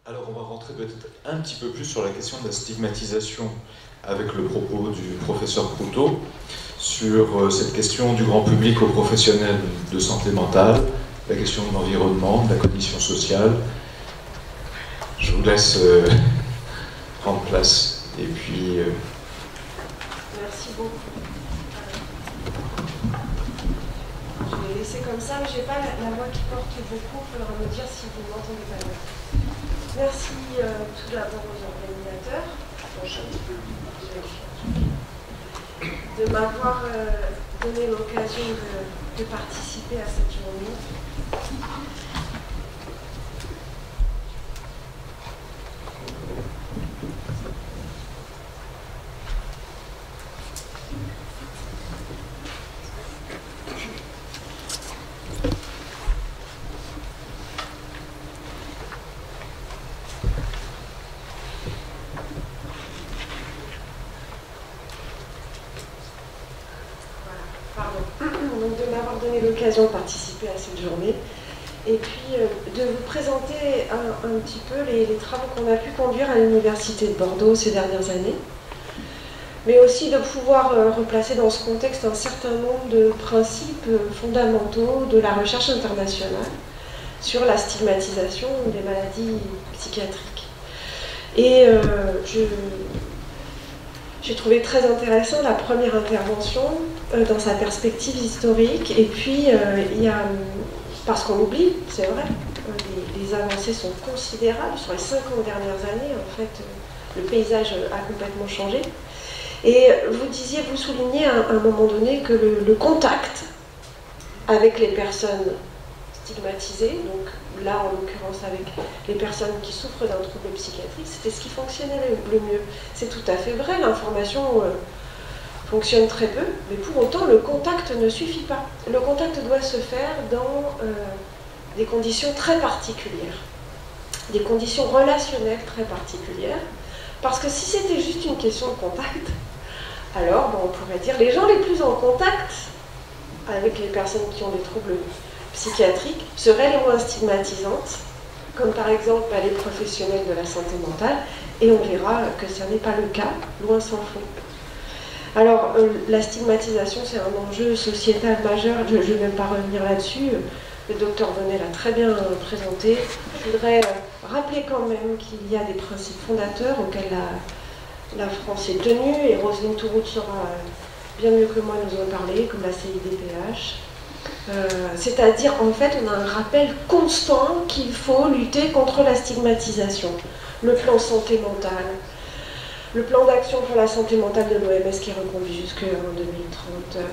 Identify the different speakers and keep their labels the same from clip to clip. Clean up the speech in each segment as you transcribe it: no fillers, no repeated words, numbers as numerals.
Speaker 1: Alors on va rentrer peut-être un petit peu plus sur la question de la stigmatisation avec le propos du professeur Proutot sur cette question du grand public aux professionnels de santé mentale, la question de l'environnement, de la condition sociale. Je vous laisse prendre place et puis...
Speaker 2: Merci beaucoup. Je vais laisser comme ça, mais je n'ai pas la voix qui porte beaucoup, il faudra me dire si vous m'entendez pas bien. Merci tout d'abord aux organisateurs de m'avoir donné l'occasion de participer à cette journée. L'occasion de participer à cette journée et puis de vous présenter un petit peu les travaux qu'on a pu conduire à l'Université de Bordeaux ces dernières années, mais aussi de pouvoir replacer dans ce contexte un certain nombre de principes fondamentaux de la recherche internationale sur la stigmatisation des maladies psychiatriques. Et j'ai trouvé très intéressant la première intervention dans sa perspective historique. Et puis, il y a, parce qu'on oublie, c'est vrai, les avancées sont considérables. Sur les 50 dernières années, en fait, le paysage a complètement changé. Et vous soulignez à un moment donné que le contact avec les personnes stigmatisées, donc là en l'occurrence avec les personnes qui souffrent d'un trouble psychiatrique, c'était ce qui fonctionnait le mieux. C'est tout à fait vrai, l'information fonctionne très peu, mais pour autant le contact ne suffit pas. Le contact doit se faire dans des conditions très particulières, des conditions relationnelles très particulières, parce que si c'était juste une question de contact, alors on pourrait dire les gens les plus en contact avec les personnes qui ont des troubles psychiatriques seraient les moins stigmatisantes, comme par exemple les professionnels de la santé mentale, et on verra que ce n'est pas le cas, loin s'en faut. Alors, la stigmatisation, c'est un enjeu sociétal majeur, je ne vais même pas revenir là-dessus, le docteur Bonnet l'a très bien présenté. Je voudrais rappeler quand même qu'il y a des principes fondateurs auxquels la France est tenue, et Roselyne Touroute saura bien mieux que moi nous en parler, comme la CIDPH. C'est-à-dire, en fait, on a un rappel constant qu'il faut lutter contre la stigmatisation. Le plan santé mentale, le plan d'action pour la santé mentale de l'OMS qui est reconduit jusqu'en 2030,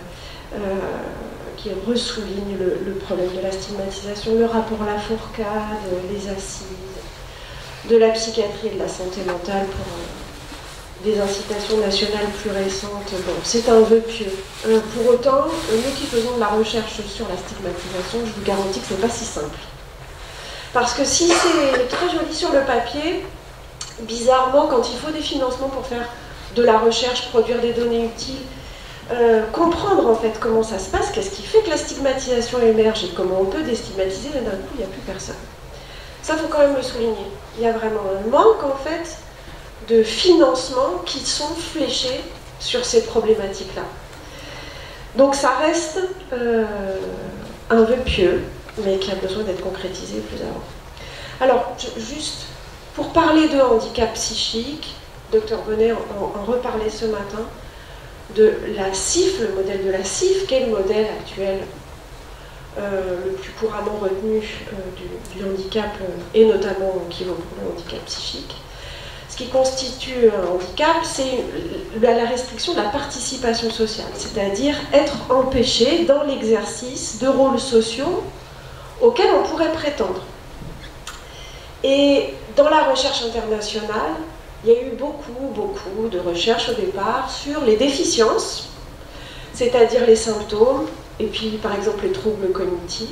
Speaker 2: qui ressouligne le problème de la stigmatisation, le rapport Lafourcade, les assises, de la psychiatrie et de la santé mentale pour des incitations nationales plus récentes. Bon, c'est un vœu pieux. Pour autant, nous qui faisons de la recherche sur la stigmatisation, je vous garantis que ce n'est pas si simple. Parce que si c'est très joli sur le papier, bizarrement, quand il faut des financements pour faire de la recherche, produire des données utiles, comprendre en fait comment ça se passe, qu'est-ce qui fait que la stigmatisation émerge et comment on peut déstigmatiser, et d'un coup, il n'y a plus personne. Ça, il faut quand même le souligner. Il y a vraiment un manque, en fait, de financements qui sont fléchés sur ces problématiques-là. Donc ça reste un vœu pieux, mais qui a besoin d'être concrétisé plus avant. Alors, juste pour parler de handicap psychique, Dr Bonnet en reparlait ce matin, de la CIF, le modèle de la CIF, qui est le modèle actuel le plus couramment retenu du handicap, et notamment qui vaut pour le handicap psychique. Ce qui constitue un handicap, c'est la restriction de la participation sociale, c'est-à-dire être empêché dans l'exercice de rôles sociaux auxquels on pourrait prétendre. Et dans la recherche internationale, il y a eu beaucoup de recherches au départ sur les déficiences, c'est-à-dire les symptômes, et puis par exemple les troubles cognitifs,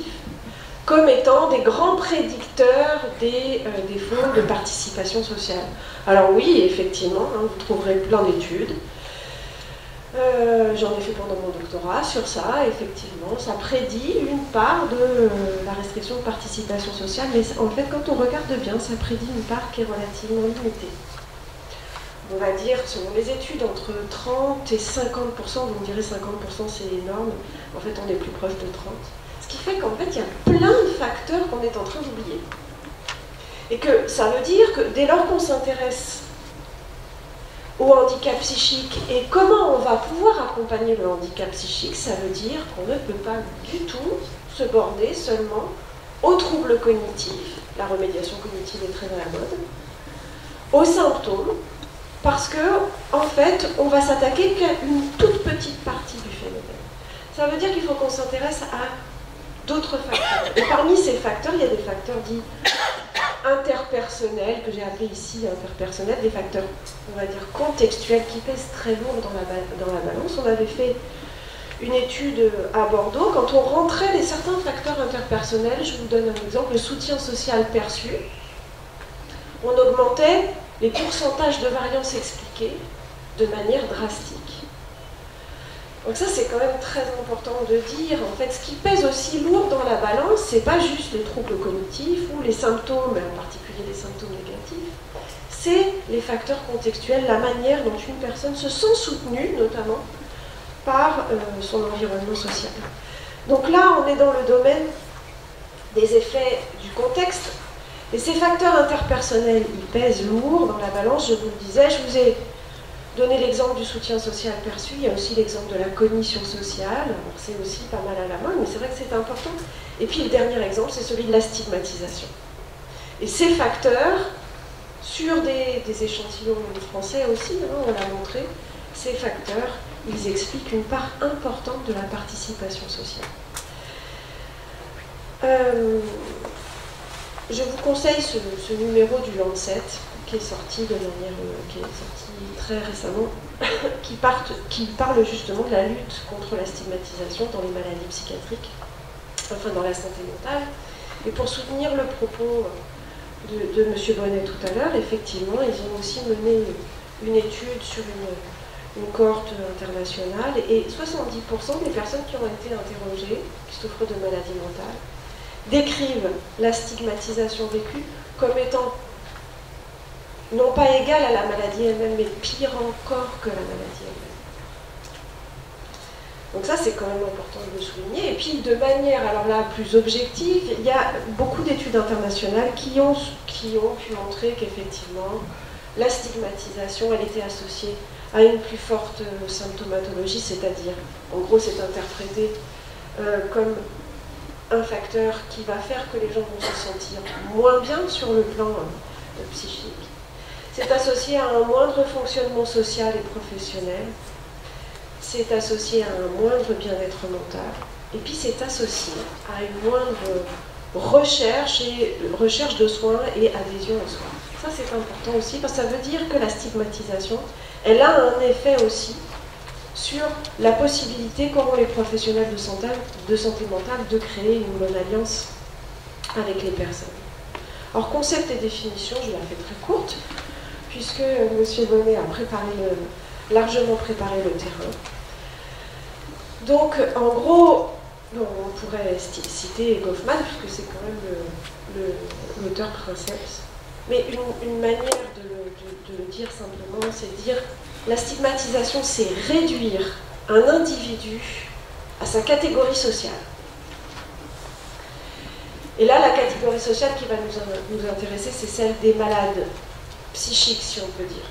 Speaker 2: comme étant des grands prédicteurs des défauts de participation sociale. Alors oui, effectivement, vous trouverez plein d'études. J'en ai fait pendant mon doctorat sur ça, effectivement. Ça prédit une part de la restriction de participation sociale, mais en fait, quand on regarde bien, ça prédit une part qui est relativement limitée. On va dire, selon les études, entre 30 et 50%, vous me direz 50% c'est énorme, en fait on est plus proche de 30. Ce qui fait qu'en fait, il y a plein de facteurs qu'on est en train d'oublier. Et que ça veut dire que dès lors qu'on s'intéresse au handicap psychique et comment on va pouvoir accompagner le handicap psychique, ça veut dire qu'on ne peut pas du tout se border seulement aux troubles cognitifs, la remédiation cognitive est très à la mode, aux symptômes, parce que, en fait, on va s'attaquer qu'à une toute petite partie du phénomène. Ça veut dire qu'il faut qu'on s'intéresse à d'autres facteurs. Et parmi ces facteurs, il y a des facteurs dits interpersonnels, que j'ai appelés ici interpersonnels, des facteurs, on va dire, contextuels qui pèsent très lourd dans la balance. On avait fait une étude à Bordeaux, quand on rentrait certains facteurs interpersonnels, je vous donne un exemple, le soutien social perçu, on augmentait les pourcentages de variance expliquées de manière drastique. Donc ça, c'est quand même très important de dire. En fait, ce qui pèse aussi lourd dans la balance, c'est pas juste les troubles cognitifs ou les symptômes, en particulier les symptômes négatifs, c'est les facteurs contextuels, la manière dont une personne se sent soutenue, notamment, par son environnement social. Donc là, on est dans le domaine des effets du contexte. Et ces facteurs interpersonnels, ils pèsent lourd dans la balance, je vous le disais. Je vous ai donné l'exemple du soutien social perçu, il y a aussi l'exemple de la cognition sociale. Alors c'est aussi pas mal à la mode, mais c'est vrai que c'est important. Et puis le dernier exemple, c'est celui de la stigmatisation. Et ces facteurs, sur des échantillons français aussi, hein, on l'a montré, ces facteurs, ils expliquent une part importante de la participation sociale. Je vous conseille ce numéro du Lancet qui est sorti très récemment, qui parle justement de la lutte contre la stigmatisation dans les maladies psychiatriques, enfin dans la santé mentale. Et pour soutenir le propos de M. Bonnet tout à l'heure, effectivement, ils ont aussi mené une étude sur une cohorte internationale et 70% des personnes qui ont été interrogées, qui souffrent de maladies mentales, décrivent la stigmatisation vécue comme étant non pas égale à la maladie elle-même, mais pire encore que la maladie elle-même. Donc ça, c'est quand même important de le souligner. Et puis, de manière, alors là, plus objective, il y a beaucoup d'études internationales qui ont pu montrer qu'effectivement, la stigmatisation, elle était associée à une plus forte symptomatologie, c'est-à-dire, en gros, c'est interprété comme un facteur qui va faire que les gens vont se sentir moins bien sur le plan psychique. C'est associé à un moindre fonctionnement social et professionnel. C'est associé à un moindre bien-être mental. Et puis c'est associé à une moindre recherche de soins et adhésion aux soins. Ça c'est important aussi parce que ça veut dire que la stigmatisation, elle a un effet aussi sur la possibilité qu'auront les professionnels de santé mentale de créer une bonne alliance avec les personnes. Alors concept et définition, je la fais très courte, puisque M. Bonnet a largement préparé le terrain. Donc en gros, on pourrait citer Goffman, puisque c'est quand même l'auteur princeps. Mais une manière de le dire simplement, c'est de dire la stigmatisation, c'est réduire un individu à sa catégorie sociale. Et là, la catégorie sociale qui va nous intéresser, c'est celle des malades psychiques, si on peut dire.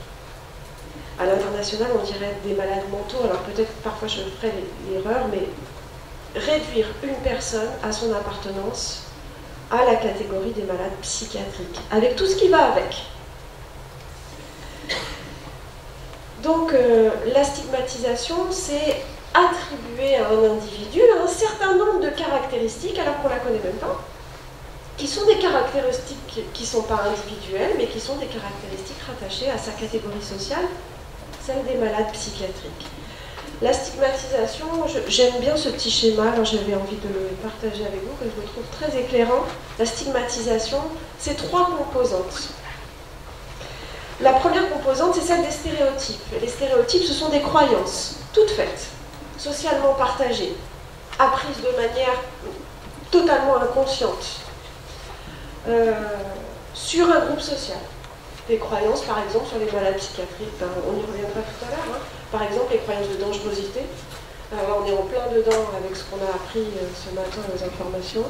Speaker 2: À l'international, on dirait des malades mentaux, alors peut-être parfois je ferai l'erreur, mais réduire une personne à son appartenance à la catégorie des malades psychiatriques, avec tout ce qui va avec. Donc la stigmatisation, c'est attribuer à un individu un certain nombre de caractéristiques, alors qu'on ne la connaît même pas, qui sont des caractéristiques qui ne sont pas individuelles, mais qui sont des caractéristiques rattachées à sa catégorie sociale, celle des malades psychiatriques. La stigmatisation, j'aime bien ce petit schéma, alors j'avais envie de le partager avec vous, que je le trouve très éclairant. La stigmatisation, c'est 3 composantes. La première composante, c'est celle des stéréotypes. Les stéréotypes, ce sont des croyances, toutes faites, socialement partagées, apprises de manière totalement inconsciente, sur un groupe social. Des croyances, par exemple, sur les malades psychiatriques, ben, on y reviendra tout à l'heure. Hein. Par exemple, les croyances de dangerosité. On est en plein dedans avec ce qu'on a appris ce matin aux informations.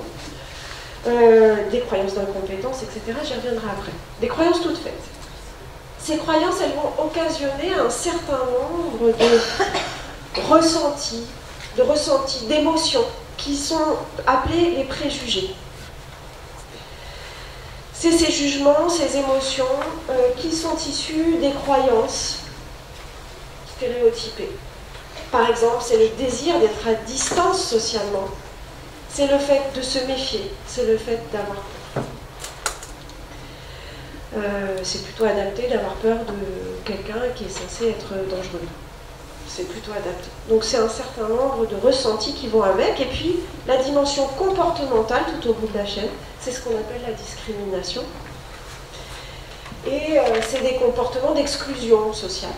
Speaker 2: Des croyances d'incompétence, etc. J'y reviendrai après. Des croyances toutes faites. Ces croyances, elles vont occasionner un certain nombre de ressentis, d'émotions, qui sont appelés les préjugés. C'est ces jugements, ces émotions qui sont issus des croyances stéréotypées. Par exemple, c'est le désir d'être à distance socialement. C'est le fait de se méfier, c'est le fait d'avoir peur. C'est plutôt adapté d'avoir peur de quelqu'un qui est censé être dangereux. C'est plutôt adapté. Donc c'est un certain nombre de ressentis qui vont avec. Et puis la dimension comportementale tout au bout de la chaîne, c'est ce qu'on appelle la discrimination. Et c'est des comportements d'exclusion sociale,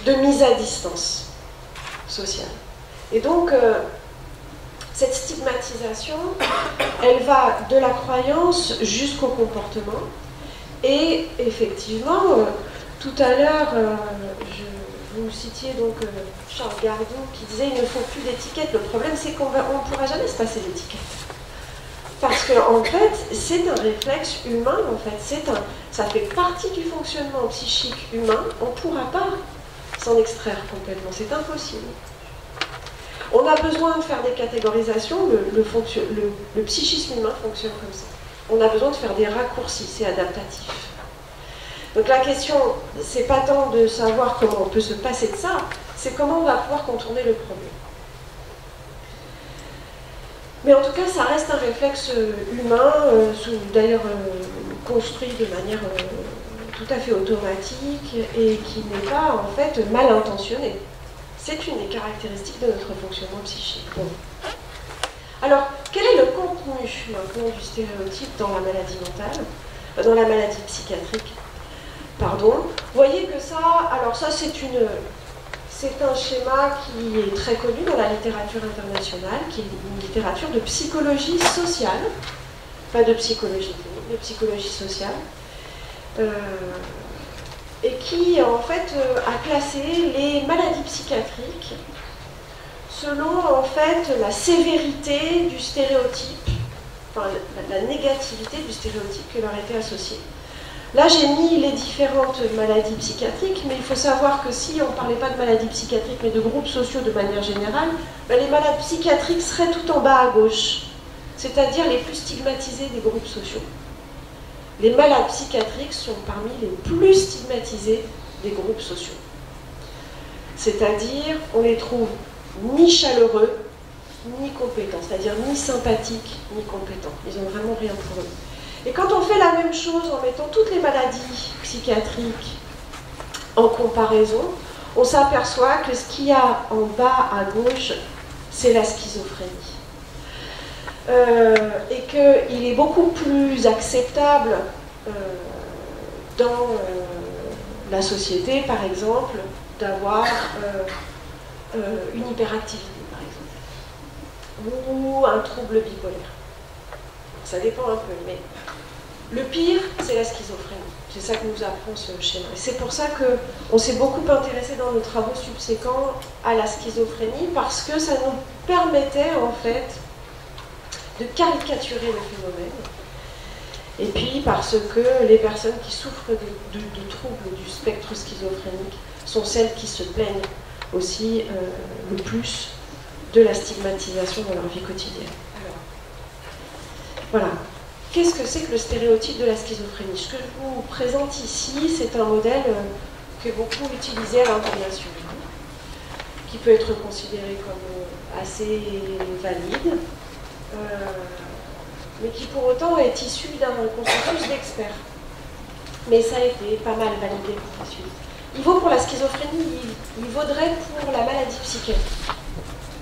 Speaker 2: de mise à distance sociale. Et donc cette stigmatisation, elle va de la croyance jusqu'au comportement. Et effectivement, tout à l'heure, vous citiez donc Charles Gardou qui disait il ne faut plus d'étiquettes. Le problème, c'est qu'on ne pourra jamais se passer d'étiquettes. Parce qu'en fait, c'est un réflexe humain, en fait. Ça fait partie du fonctionnement psychique humain. On ne pourra pas s'en extraire complètement. C'est impossible. On a besoin de faire des catégorisations. Le psychisme humain fonctionne comme ça. On a besoin de faire des raccourcis, c'est adaptatif. Donc la question, c'est pas tant de savoir comment on peut se passer de ça, c'est comment on va pouvoir contourner le problème. Mais en tout cas, ça reste un réflexe humain, d'ailleurs construit de manière tout à fait automatique et qui n'est pas en fait mal intentionné. C'est une des caractéristiques de notre fonctionnement psychique. Bon. Alors, quel est le contenu maintenant du stéréotype dans la maladie mentale, dans la maladie psychiatrique? Pardon. Vous voyez que ça, alors ça c'est un schéma qui est très connu dans la littérature internationale, qui est une littérature de psychologie sociale, pas de psychologie clinique, de psychologie sociale, et qui en fait a classé les maladies psychiatriques selon en fait la sévérité du stéréotype, enfin la négativité du stéréotype qui leur était associé. Là j'ai mis les différentes maladies psychiatriques, mais il faut savoir que si on ne parlait pas de maladies psychiatriques mais de groupes sociaux de manière générale, ben les malades psychiatriques seraient tout en bas à gauche, c'est-à-dire les plus stigmatisés des groupes sociaux. Les malades psychiatriques sont parmi les plus stigmatisés des groupes sociaux. C'est-à-dire, on les trouve ni chaleureux, ni compétents, c'est-à-dire ni sympathiques, ni compétents. Ils n'ont vraiment rien pour eux. Et quand on fait la même chose en mettant toutes les maladies psychiatriques en comparaison, on s'aperçoit que ce qu'il y a en bas à gauche, c'est la schizophrénie. Et qu'il est beaucoup plus acceptable dans la société, par exemple, d'avoir une hyperactivité, par exemple, ou un trouble bipolaire. Ça dépend un peu, mais le pire, c'est la schizophrénie. C'est ça que nous apprend ce schéma. Et c'est pour ça qu'on s'est beaucoup intéressé dans nos travaux subséquents à la schizophrénie, parce que ça nous permettait, en fait, de caricaturer le phénomène. Et puis parce que les personnes qui souffrent de troubles du spectre schizophrénique sont celles qui se plaignent aussi le plus de la stigmatisation dans leur vie quotidienne. Alors, voilà. Qu'est-ce que c'est que le stéréotype de la schizophrénie? Ce que je vous présente ici, c'est un modèle que beaucoup utilisé à l'international, qui peut être considéré comme assez valide, mais qui pour autant est issu d'un consensus d'experts. Mais ça a été pas mal validé par la suite. Il vaut pour la schizophrénie, il vaudrait pour la maladie psychiatrique,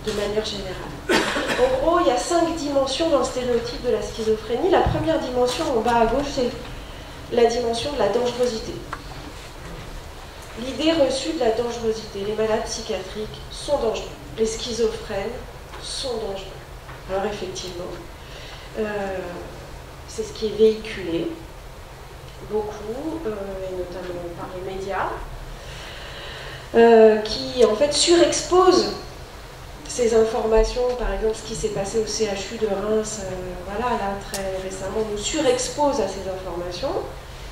Speaker 2: de manière générale. En gros, il y a 5 dimensions dans le stéréotype de la schizophrénie. La première dimension, en bas à gauche, c'est la dimension de la dangerosité. l'idée reçue de la dangerosité. Les malades psychiatriques sont dangereux. Les schizophrènes sont dangereux. Alors effectivement, c'est ce qui est véhiculé beaucoup, et notamment par les médias, qui en fait surexposent ces informations. Par exemple, ce qui s'est passé au CHU de Reims, voilà, là, très récemment, nous surexpose à ces informations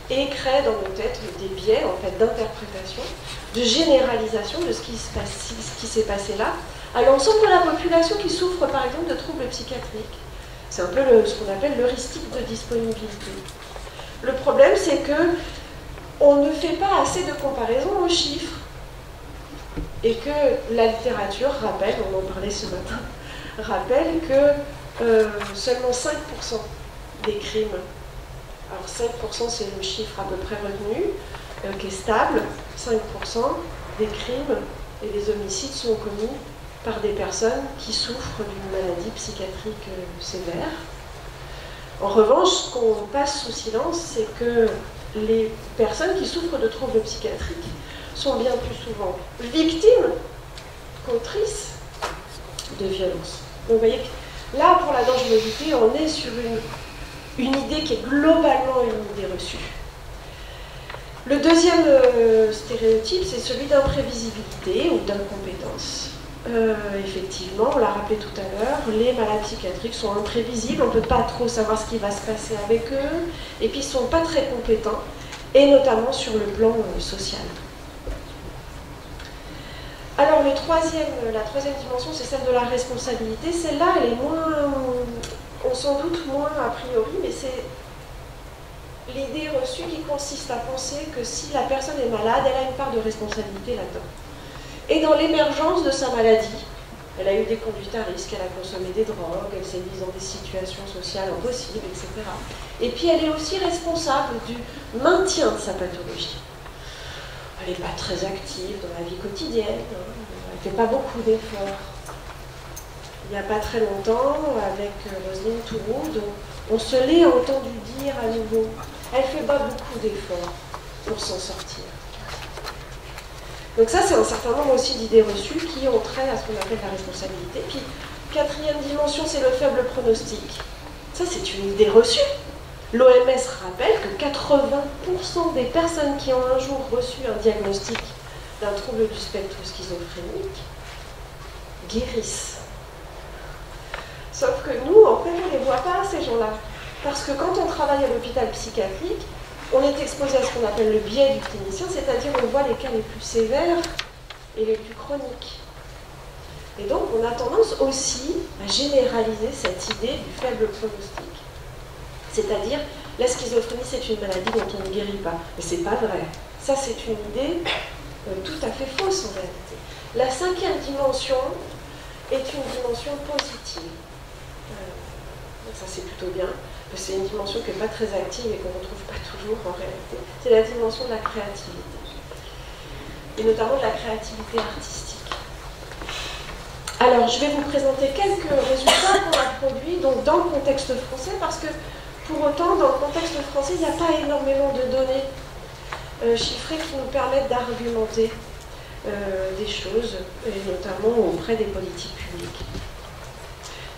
Speaker 2: et crée dans nos têtes des biais en fait, d'interprétation, de généralisation de ce qui s'est passé là, à l'ensemble de la population qui souffre par exemple de troubles psychiatriques. C'est un peu ce qu'on appelle l'heuristique de disponibilité. Le problème, c'est que on ne fait pas assez de comparaisons aux chiffres. Et que la littérature rappelle, on en parlait ce matin, rappelle que seulement 5% des crimes, alors 5% c'est le chiffre à peu près retenu, qui est stable, 5% des crimes et des homicides sont commis par des personnes qui souffrent d'une maladie psychiatrique sévère. En revanche, ce qu'on passe sous silence, c'est que les personnes qui souffrent de troubles psychiatriques sont bien plus souvent victimes qu'autrices de violences. Donc vous voyez que là, pour la dangerosité, on est sur une idée qui est globalement une idée reçue. Le deuxième stéréotype, c'est celui d'imprévisibilité ou d'incompétence. Effectivement, on l'a rappelé tout à l'heure, les malades psychiatriques sont imprévisibles, on ne peut pas trop savoir ce qui va se passer avec eux, et puis ils ne sont pas très compétents, et notamment sur le plan social. Alors la troisième dimension, c'est celle de la responsabilité. Celle-là, elle est on s'en doute moins a priori, mais c'est l'idée reçue qui consiste à penser que si la personne est malade, elle a une part de responsabilité là-dedans. Et dans l'émergence de sa maladie, elle a eu des conduites à risque, elle a consommé des drogues, elle s'est mise dans des situations sociales impossibles, etc. Et puis elle est aussi responsable du maintien de sa pathologie. Elle n'est pas très active dans la vie quotidienne, hein. Elle ne fait pas beaucoup d'efforts. Il n'y a pas très longtemps, avec Roselyne Touroud, on se l'est entendu dire à nouveau. Elle ne fait pas beaucoup d'efforts pour s'en sortir. Donc ça, c'est un certain nombre aussi d'idées reçues qui ont trait à ce qu'on appelle la responsabilité. Puis, quatrième dimension, c'est le faible pronostic. Ça, c'est une idée reçue. L'OMS rappelle que 80% des personnes qui ont un jour reçu un diagnostic d'un trouble du spectre schizophrénique guérissent. Sauf que nous, en fait, on ne les voit pas, ces gens-là. Parce que quand on travaille à l'hôpital psychiatrique, on est exposé à ce qu'on appelle le biais du clinicien, c'est-à-dire on voit les cas les plus sévères et les plus chroniques. Et donc, on a tendance aussi à généraliser cette idée du faible pronostic. C'est-à-dire, la schizophrénie, c'est une maladie dont on ne guérit pas. Mais c'est pas vrai. Ça, c'est une idée tout à fait fausse, en réalité. La cinquième dimension est une dimension positive. Ça, c'est plutôt bien. C'est une dimension qui n'est pas très active et qu'on ne retrouve pas toujours, en réalité. C'est la dimension de la créativité. Et notamment de la créativité artistique. Alors, je vais vous présenter quelques résultats qu'on a produits donc, dans le contexte français, parce que pour autant, dans le contexte français, il n'y a pas énormément de données chiffrées qui nous permettent d'argumenter des choses, et notamment auprès des politiques publiques.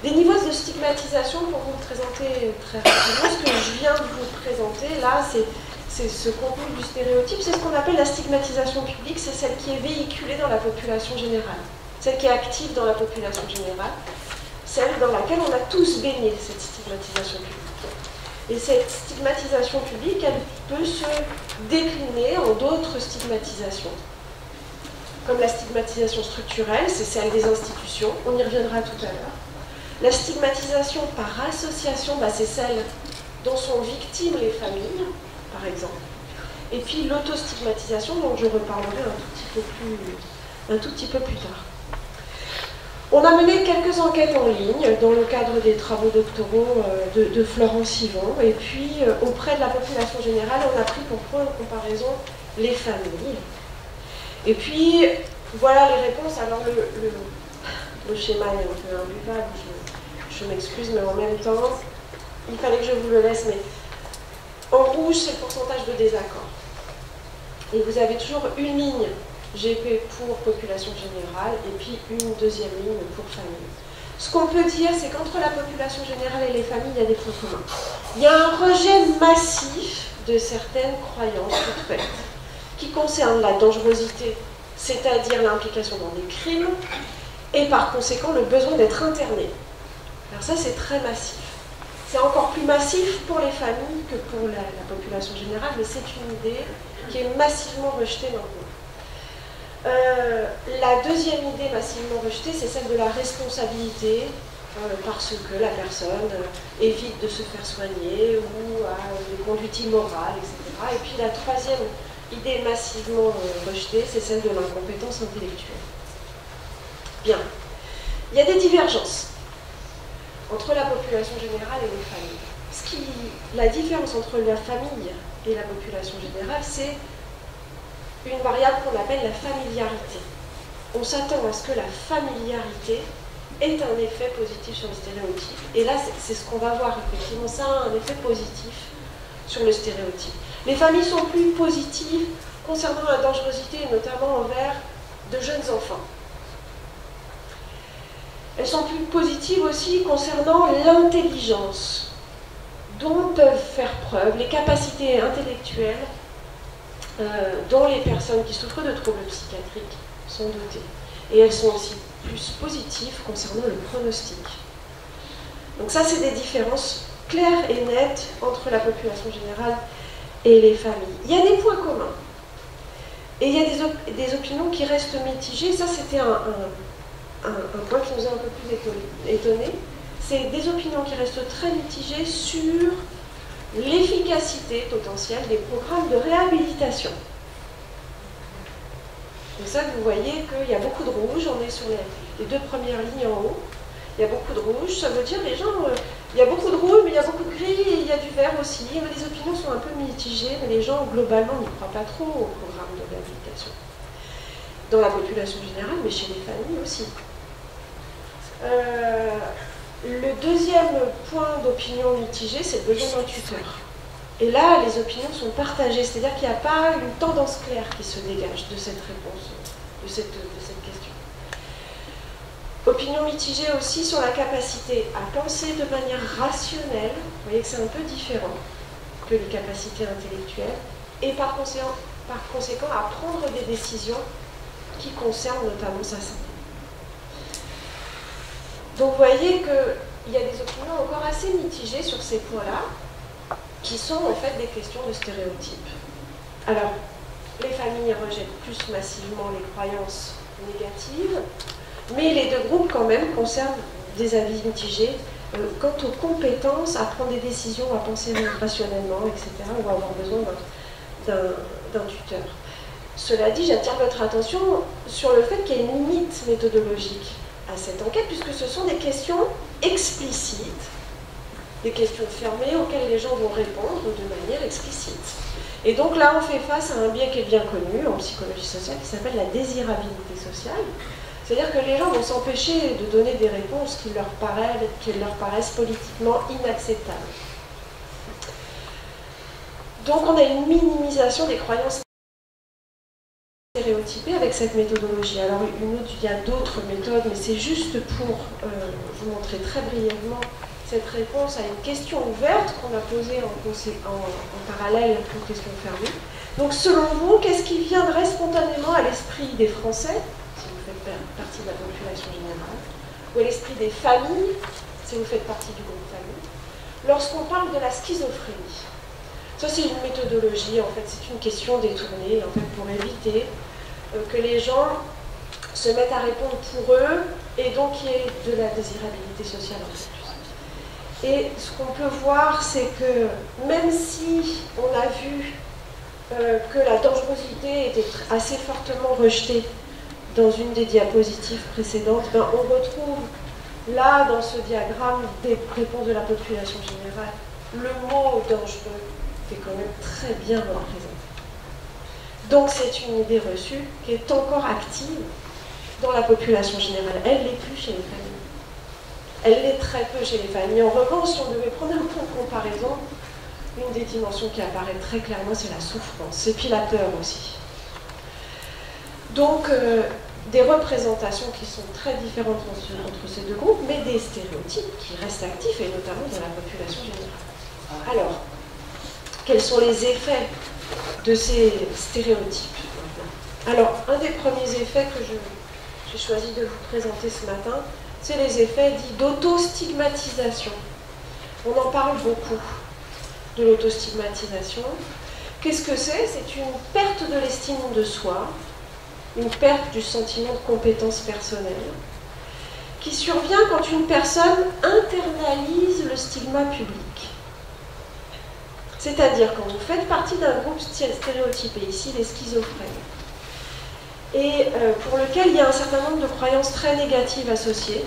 Speaker 2: Des niveaux de stigmatisation, pour vous présenter très rapidement, ce que je viens de vous présenter, là, c'est ce contenu du stéréotype, c'est ce qu'on appelle la stigmatisation publique, c'est celle qui est véhiculée dans la population générale, celle qui est active dans la population générale, celle dans laquelle on a tous baigné, cette stigmatisation publique. Et cette stigmatisation publique, elle peut se décliner en d'autres stigmatisations. Comme la stigmatisation structurelle, c'est celle des institutions, on y reviendra tout à l'heure. La stigmatisation par association, c'est celle dont sont victimes les familles, par exemple. Et puis l'autostigmatisation, dont je reparlerai un tout petit peu plus tard. On a mené quelques enquêtes en ligne dans le cadre des travaux doctoraux de Florence Yvon, et puis auprès de la population générale, on a pris pour point de comparaison les familles. Et puis, voilà les réponses. Alors le schéma est un peu imbuvable, je m'excuse, mais en même temps, il fallait que je vous le laisse, mais en rouge, c'est le pourcentage de désaccord. Et vous avez toujours une ligne GP pour population générale et puis une deuxième ligne pour famille. Ce qu'on peut dire, c'est qu'entre la population générale et les familles, il y a des points communs. Il y a un rejet massif de certaines croyances toutes faites, qui concernent la dangerosité, c'est-à-dire l'implication dans des crimes, et par conséquent le besoin d'être interné. Alors ça, c'est très massif. C'est encore plus massif pour les familles que pour la population générale, mais c'est une idée qui est massivement rejetée maintenant. La deuxième idée massivement rejetée, c'est celle de la responsabilité, parce que la personne évite de se faire soigner ou a des conduites immorales, etc. Et puis la troisième idée massivement rejetée, c'est celle de l'incompétence intellectuelle. Bien. Il y a des divergences entre la population générale et les familles. La différence entre la famille et la population générale, c'est une variable qu'on appelle la familiarité. On s'attend à ce que la familiarité ait un effet positif sur le stéréotype. Et là, c'est ce qu'on va voir, effectivement, ça a un effet positif sur le stéréotype. Les familles sont plus positives concernant la dangerosité, notamment envers de jeunes enfants. Elles sont plus positives aussi concernant l'intelligence dont peuvent faire preuve les capacités intellectuelles dont les personnes qui souffrent de troubles psychiatriques sont dotées. Et elles sont aussi plus positives concernant le pronostic. Donc ça, c'est des différences claires et nettes entre la population générale et les familles. Il y a des points communs. Et il y a des opinions qui restent mitigées. Ça, c'était un point qui nous a un peu plus étonnés. C'est des opinions qui restent très mitigées sur l'efficacité potentielle des programmes de réhabilitation. Donc ça, vous voyez qu'il y a beaucoup de rouge, on est sur les deux premières lignes en haut. Il y a beaucoup de rouge, ça veut dire les gens, il y a beaucoup de rouge, mais il y a beaucoup de gris et il y a du vert aussi. Les opinions sont un peu mitigées, mais les gens, globalement, n'y croient pas trop au programme de réhabilitation. Dans la population générale, mais chez les familles aussi. Le deuxième point d'opinion mitigée, c'est le besoin d'un tuteur. Et là, les opinions sont partagées, c'est-à-dire qu'il n'y a pas une tendance claire qui se dégage de cette réponse, de cette question. Opinion mitigée aussi sur la capacité à penser de manière rationnelle, vous voyez que c'est un peu différent que les capacités intellectuelles, et par conséquent à prendre des décisions qui concernent notamment sa santé. Donc vous voyez qu'il y a des opinions encore assez mitigées sur ces points-là, qui sont en fait des questions de stéréotypes. Alors, les familles rejettent plus massivement les croyances négatives, mais les deux groupes quand même conservent des avis mitigés quant aux compétences à prendre des décisions, à penser rationnellement, etc., ou à avoir besoin d'un tuteur. Cela dit, j'attire votre attention sur le fait qu'il y a une limite méthodologique à cette enquête, puisque ce sont des questions explicites, des questions fermées auxquelles les gens vont répondre de manière explicite. Et donc là, on fait face à un biais qui est bien connu en psychologie sociale, qui s'appelle la désirabilité sociale. C'est-à-dire que les gens vont s'empêcher de donner des réponses qui leur paraissent politiquement inacceptables. Donc on a une minimisation des croyances stéréotypées avec cette méthodologie. Alors il y a d'autres méthodes, mais c'est juste pour vous montrer très brièvement cette réponse à une question ouverte qu'on a posée en parallèle aux questions fermées. Donc selon vous, qu'est-ce qui viendrait spontanément à l'esprit des Français, si vous faites partie de la population générale, ou à l'esprit des familles, si vous faites partie du groupe famille, lorsqu'on parle de la schizophrénie? Ça, c'est une méthodologie, en fait, c'est une question détournée, en fait, pour éviter que les gens se mettent à répondre pour eux, et donc il y ait de la désirabilité sociale en fait. Et ce qu'on peut voir, c'est que même si on a vu que la dangerosité était assez fortement rejetée dans une des diapositives précédentes, ben on retrouve là, dans ce diagramme des réponses de la population générale, le mot dangereux est quand même très bien représenté. Donc c'est une idée reçue qui est encore active dans la population générale. Elle ne l'est plus chez les familles. Elle l'est très peu chez les familles. En revanche, si on devait prendre un point de comparaison, Une des dimensions qui apparaît très clairement, c'est la souffrance, et puis la peur aussi. Donc, des représentations qui sont très différentes entre ces deux groupes, mais des stéréotypes qui restent actifs, et notamment dans la population générale. Alors, quels sont les effets de ces stéréotypes maintenant? Alors, un des premiers effets que j'ai choisi de vous présenter ce matin, c'est les effets dits d'auto-stigmatisation. On en parle beaucoup, de l'autostigmatisation. Qu'est-ce que c'est? C'est une perte de l'estime de soi, une perte du sentiment de compétence personnelle, qui survient quand une personne internalise le stigma public. C'est-à-dire quand vous faites partie d'un groupe stéréotypé, ici les schizophrènes, et pour lequel il y a un certain nombre de croyances très négatives associées,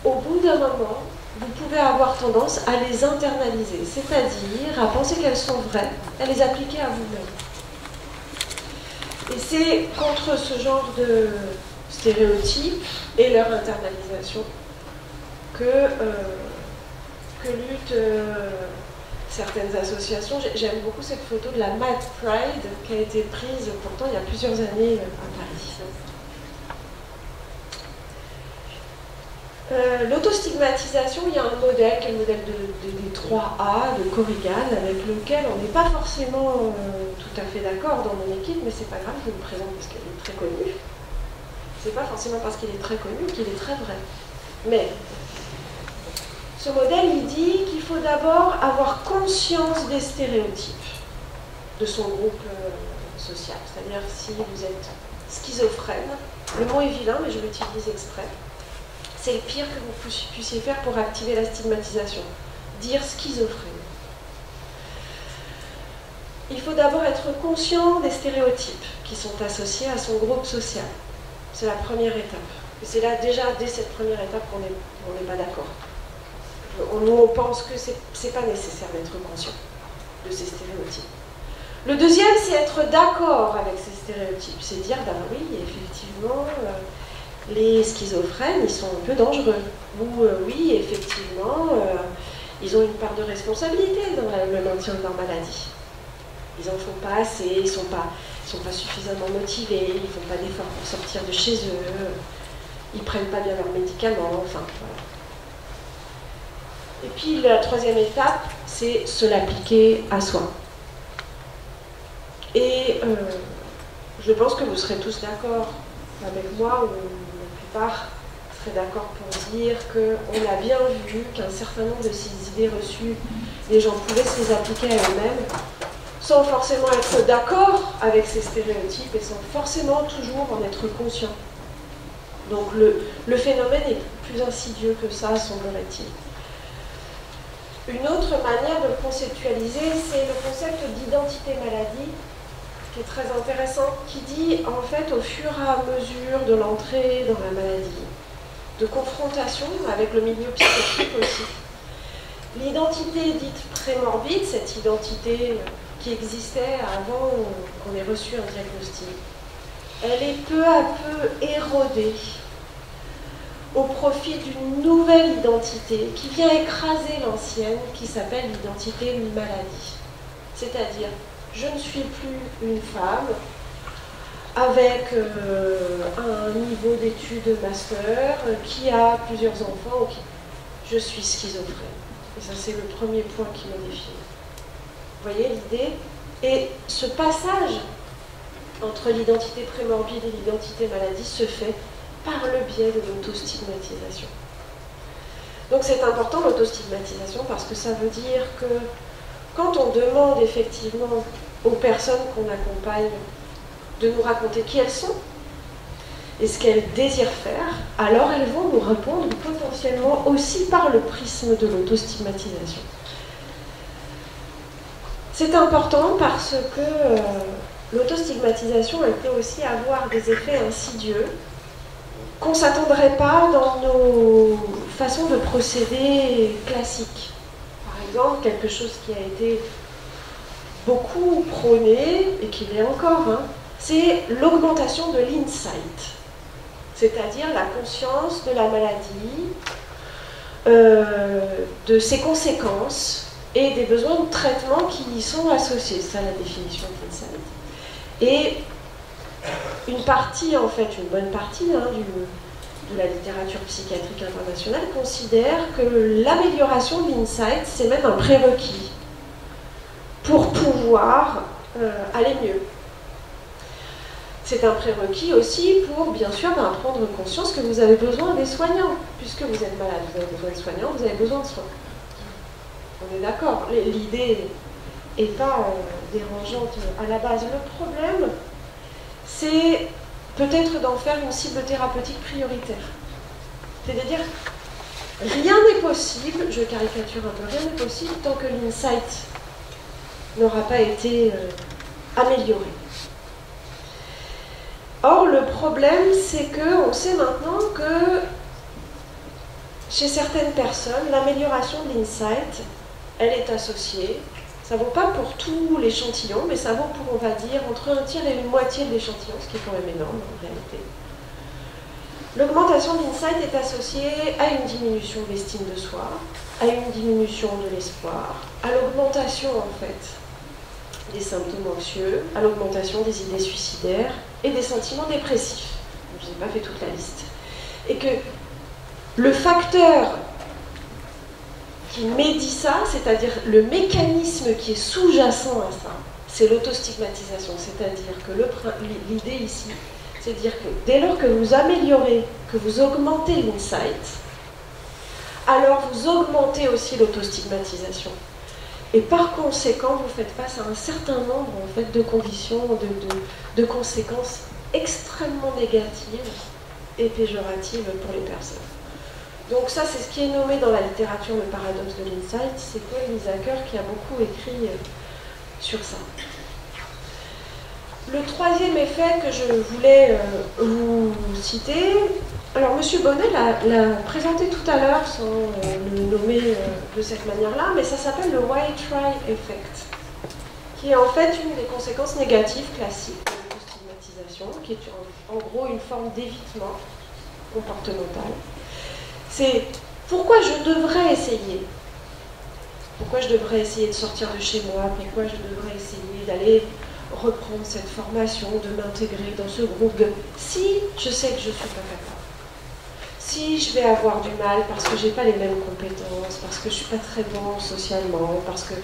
Speaker 2: au bout d'un moment, vous pouvez avoir tendance à les internaliser, c'est-à-dire à penser qu'elles sont vraies, à les appliquer à vous-même. Et c'est contre ce genre de stéréotypes et leur internalisation que luttent certaines associations. J'aime beaucoup cette photo de la Mad Pride qui a été prise pourtant il y a plusieurs années à Paris. L'autostigmatisation, il y a un modèle qui est le modèle des 3A de Corrigan, avec lequel on n'est pas forcément tout à fait d'accord dans mon équipe, mais c'est pas grave, je vous le présente parce qu'elle est très connue. C'est pas forcément parce qu'il est très connu qu'il est très vrai. Mais ce modèle, il dit qu'il faut d'abord avoir conscience des stéréotypes de son groupe social. C'est-à-dire, si vous êtes schizophrène, le mot est vilain, mais je l'utilise exprès. C'est le pire que vous puissiez faire pour activer la stigmatisation. Dire schizophrène. Il faut d'abord être conscient des stéréotypes qui sont associés à son groupe social. C'est la première étape. Et c'est là, déjà, dès cette première étape, qu'on n'est pas d'accord. Nous, on pense que c'est pas nécessaire d'être conscient de ces stéréotypes. Le deuxième, c'est être d'accord avec ces stéréotypes. C'est dire, oui, effectivement, les schizophrènes, ils sont un peu dangereux. Ou oui, effectivement, ils ont une part de responsabilité dans le maintien de leur maladie. Ils n'en font pas assez, ils ne sont pas suffisamment motivés, ils ne font pas d'efforts pour sortir de chez eux, ils ne prennent pas bien leurs médicaments, enfin, voilà. Et puis la troisième étape, c'est se l'appliquer à soi. Et je pense que vous serez tous d'accord avec moi, ou la plupart seraient d'accord pour dire qu'on a bien vu qu'un certain nombre de ces idées reçues, les gens pouvaient se les appliquer à eux-mêmes, sans forcément être d'accord avec ces stéréotypes et sans forcément toujours en être conscient. Donc le phénomène est plus insidieux que ça, semblerait-il. Une autre manière de le conceptualiser, c'est le concept d'identité-maladie, qui est très intéressant, qui dit, en fait, au fur et à mesure de l'entrée dans la maladie, de confrontation avec le milieu psychiatrique aussi, l'identité dite prémorbide, cette identité qui existait avant qu'on ait reçu un diagnostic, elle est peu à peu érodée au profit d'une nouvelle identité qui vient écraser l'ancienne, qui s'appelle l'identité maladie. C'est-à-dire, je ne suis plus une femme avec un niveau d'études master qui a plusieurs enfants. Je suis schizophrène. Et ça, c'est le premier point qui me définit. Vous voyez l'idée? Et ce passage entre l'identité prémorbide et l'identité maladie se fait par le biais de l'autostigmatisation. Donc c'est important l'autostigmatisation parce que ça veut dire que quand on demande effectivement aux personnes qu'on accompagne de nous raconter qui elles sont et ce qu'elles désirent faire, alors elles vont nous répondre potentiellement aussi par le prisme de l'autostigmatisation. C'est important parce que l'autostigmatisation, elle peut aussi avoir des effets insidieux qu'on ne s'attendrait pas dans nos façons de procéder classiques. Par exemple, quelque chose qui a été beaucoup prôné, et qui l'est encore, c'est l'augmentation de l'insight, c'est-à-dire la conscience de la maladie, de ses conséquences, et des besoins de traitement qui y sont associés. C'est ça la définition de l'insight. Et une partie, en fait, une bonne partie de la littérature psychiatrique internationale considère que l'amélioration de l'insight, c'est même un prérequis pour pouvoir aller mieux. C'est un prérequis aussi pour, bien sûr, prendre conscience que vous avez besoin des soignants. Puisque vous êtes malade, vous avez besoin de soignants, vous avez besoin de soins. On est d'accord, l'idée n'est pas dérangeante à la base. Le problème, c'est peut-être d'en faire une cible thérapeutique prioritaire. C'est-à-dire, rien n'est possible, je caricature un peu, rien n'est possible tant que l'insight n'aura pas été amélioré. Or, le problème, c'est qu'on sait maintenant que chez certaines personnes, l'amélioration de l'insight, elle est associée. Ça ne vaut pas pour tout l'échantillon, mais ça vaut pour, on va dire, entre un tiers et une moitié de l'échantillon, ce qui est quand même énorme en réalité. L'augmentation de l'insight est associée à une diminution de l'estime de soi, à une diminution de l'espoir, à l'augmentation en fait des symptômes anxieux, à l'augmentation des idées suicidaires et des sentiments dépressifs. Je n'ai pas fait toute la liste. Et que le facteur qui médit ça, c'est-à-dire le mécanisme qui est sous-jacent à ça, c'est l'autostigmatisation. C'est-à-dire que l'idée ici, c'est de dire que dès lors que vous améliorez, que vous augmentez l'insight, alors vous augmentez aussi l'autostigmatisation. Et par conséquent, vous faites face à un certain nombre en fait, de conditions, de conséquences extrêmement négatives et péjoratives pour les personnes. Donc ça, c'est ce qui est nommé dans la littérature le paradoxe de l'insight. C'est Paul Lisaker qui a beaucoup écrit sur ça. Le troisième effet que je voulais vous citer, alors M. Bonnet l'a présenté tout à l'heure sans le nommer de cette manière-là, mais ça s'appelle le white try effect, qui est en fait une des conséquences négatives classiques de l'autostigmatisation, qui est en gros une forme d'évitement comportemental. C'est pourquoi je devrais essayer. Pourquoi je devrais essayer de sortir de chez moi? Pourquoi je devrais essayer d'aller reprendre cette formation, de m'intégrer dans ce groupe si je sais que je ne suis pas capable? Si je vais avoir du mal parce que je n'ai pas les mêmes compétences, parce que je ne suis pas très bon socialement, parce que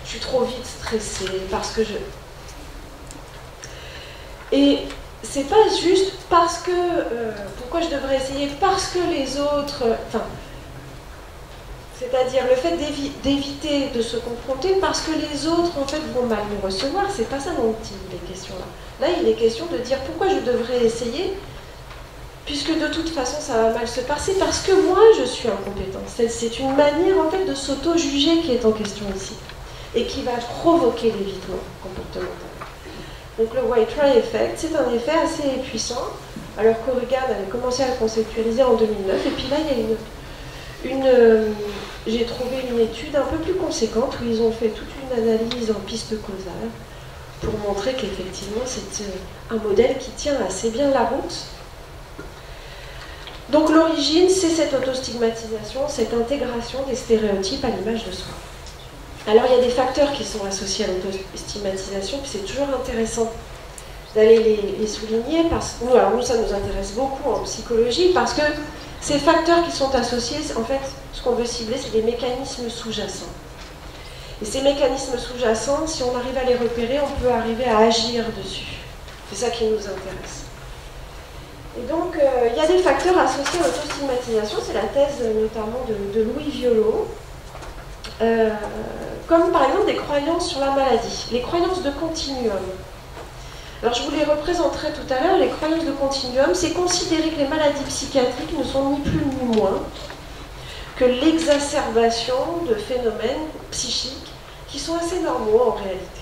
Speaker 2: je suis trop vite stressée, parce que je... Et c'est pas juste parce que... pourquoi je devrais essayer? Parce que les autres... Enfin, c'est-à-dire le fait d'éviter de se confronter parce que les autres, en fait, vont mal nous recevoir. C'est pas ça dont il est question là. Là, il est question de dire pourquoi je devrais essayer, puisque de toute façon, ça va mal se passer, parce que moi, je suis incompétente. C'est une manière, en fait, de s'auto-juger qui est en question ici, et qui va provoquer l'évitement comportemental. Donc le white try effect, c'est un effet assez puissant. Alors Corrigan avait commencé à le conceptualiser en 2009, et puis là, il y a j'ai trouvé une étude un peu plus conséquente où ils ont fait toute une analyse en piste causale pour montrer qu'effectivement c'est un modèle qui tient assez bien la route. Donc l'origine, c'est cette autostigmatisation, cette intégration des stéréotypes à l'image de soi. Alors il y a des facteurs qui sont associés à l'autostigmatisation, puis c'est toujours intéressant d'aller les souligner, parce que nous, ça nous intéresse beaucoup en psychologie, parce que ces facteurs qui sont associés, en fait, ce qu'on veut cibler, c'est des mécanismes sous-jacents. Et ces mécanismes sous-jacents, si on arrive à les repérer, on peut arriver à agir dessus. C'est ça qui nous intéresse. Et donc, il y a des facteurs associés à l'autostigmatisation, c'est la thèse notamment de Louis Violo, comme par exemple des croyances sur la maladie, les croyances de continuum. Alors je vous les représenterai tout à l'heure, les croyances de continuum, c'est considérer que les maladies psychiatriques ne sont ni plus ni moins que l'exacerbation de phénomènes psychiques qui sont assez normaux en réalité.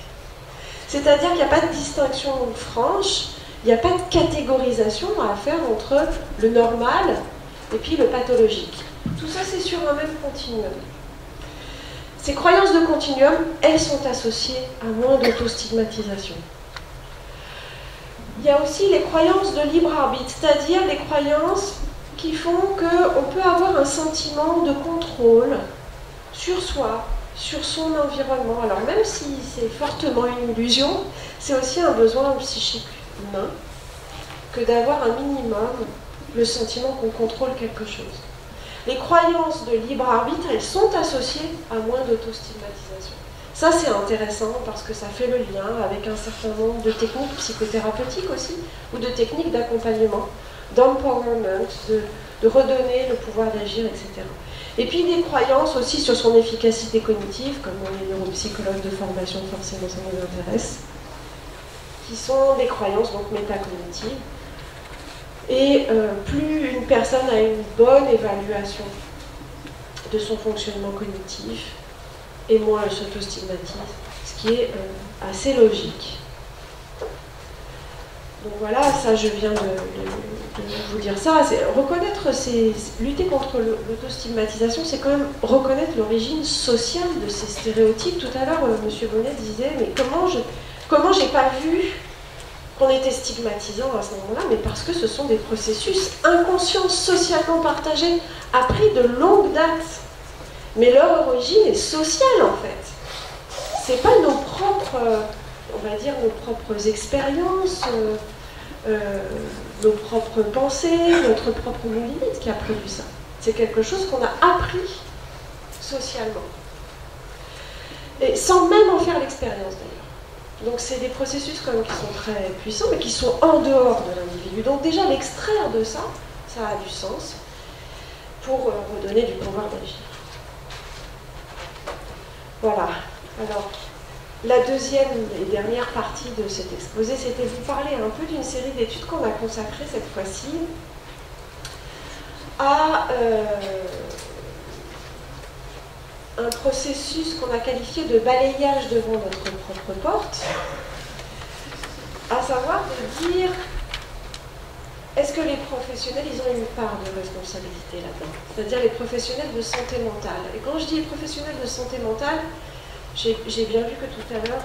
Speaker 2: C'est-à-dire qu'il n'y a pas de distinction franche, il n'y a pas de catégorisation à faire entre le normal et puis le pathologique. Tout ça c'est sur un même continuum. Ces croyances de continuum, elles sont associées à moins d'autostigmatisation. Il y a aussi les croyances de libre arbitre, c'est-à-dire les croyances qui font qu'on peut avoir un sentiment de contrôle sur soi, sur son environnement. Alors même si c'est fortement une illusion, c'est aussi un besoin psychique humain que d'avoir un minimum le sentiment qu'on contrôle quelque chose. Les croyances de libre arbitre, elles sont associées à moins d'auto-stigmatisation. Ça, c'est intéressant parce que ça fait le lien avec un certain nombre de techniques psychothérapeutiques aussi, ou de techniques d'accompagnement, d'empowerment, de redonner le pouvoir d'agir, etc. Et puis des croyances aussi sur son efficacité cognitive, comme on est neuropsychologue de formation, forcément ça nous intéresse, qui sont des croyances donc métacognitives. Et plus une personne a une bonne évaluation de son fonctionnement cognitif, et moins elle s'auto-stigmatise, ce qui est assez logique. Donc voilà, ça je viens de vous dire ça. Reconnaître, lutter contre l'autostigmatisation, c'est quand même reconnaître l'origine sociale de ces stéréotypes. Tout à l'heure, M. Bonnet disait, mais comment j'ai pas vu qu'on était stigmatisant à ce moment-là? Mais parce que ce sont des processus inconscients, socialement partagés, appris de longue date. Mais leur origine est sociale en fait. C'est pas nos propres, on va dire, nos propres expériences, nos propres pensées, notre propre limite qui a produit ça. C'est quelque chose qu'on a appris socialement. Et sans même en faire l'expérience d'ailleurs. Donc c'est des processus quand même qui sont très puissants, mais qui sont en dehors de l'individu. Donc déjà l'extraire de ça, ça a du sens pour redonner du pouvoir d'agir. Voilà. Alors, la deuxième et dernière partie de cet exposé, c'était de vous parler un peu d'une série d'études qu'on a consacrées cette fois-ci à un processus qu'on a qualifié de balayage devant notre propre porte, à savoir de dire est-ce que les professionnels, ils ont une part de responsabilité là-dedans? C'est-à-dire les professionnels de santé mentale. Et quand je dis les professionnels de santé mentale, j'ai bien vu que tout à l'heure,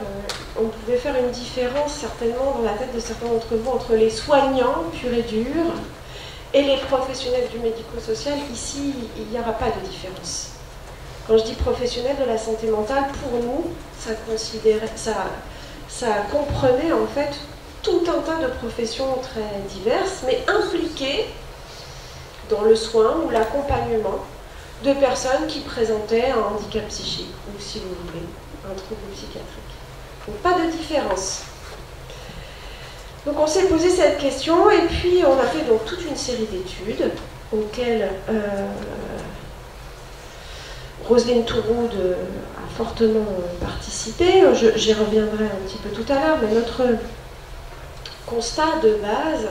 Speaker 2: on pouvait faire une différence certainement dans la tête de certains d'entre vous entre les soignants purs et durs et les professionnels du médico-social. Ici, il n'y aura pas de différence. Quand je dis professionnels de la santé mentale, pour nous, ça comprenait en fait tout un tas de professions très diverses, mais impliquées dans le soin ou l'accompagnement de personnes qui présentaient un handicap psychique, ou si vous voulez, un trouble psychiatrique. Donc pas de différence. Donc on s'est posé cette question, et puis on a fait donc toute une série d'études auxquelles Roselyne Touroud a fortement participé. J'y reviendrai un petit peu tout à l'heure, mais notre constat de base,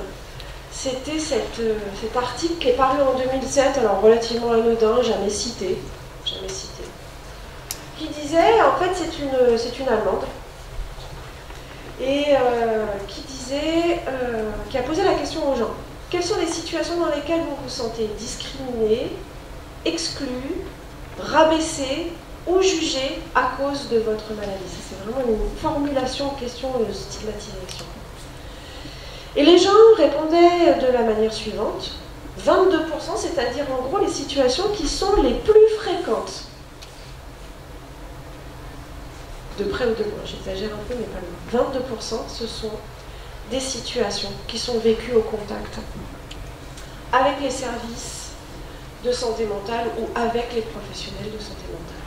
Speaker 2: c'était cet article qui est paru en 2007, alors relativement anodin, jamais cité, qui disait, en fait c'est une Allemande, et qui a posé la question aux gens, quelles sont les situations dans lesquelles vous vous sentez discriminé, exclu, rabaissé ou jugé à cause de votre maladie? C'est vraiment une formulation, question de stigmatisation. Et les gens répondaient de la manière suivante, 22%, c'est-à-dire en gros les situations qui sont les plus fréquentes. De près ou de loin, j'exagère un peu, mais pas loin. 22%, ce sont des situations qui sont vécues au contact avec les services de santé mentale ou avec les professionnels de santé mentale.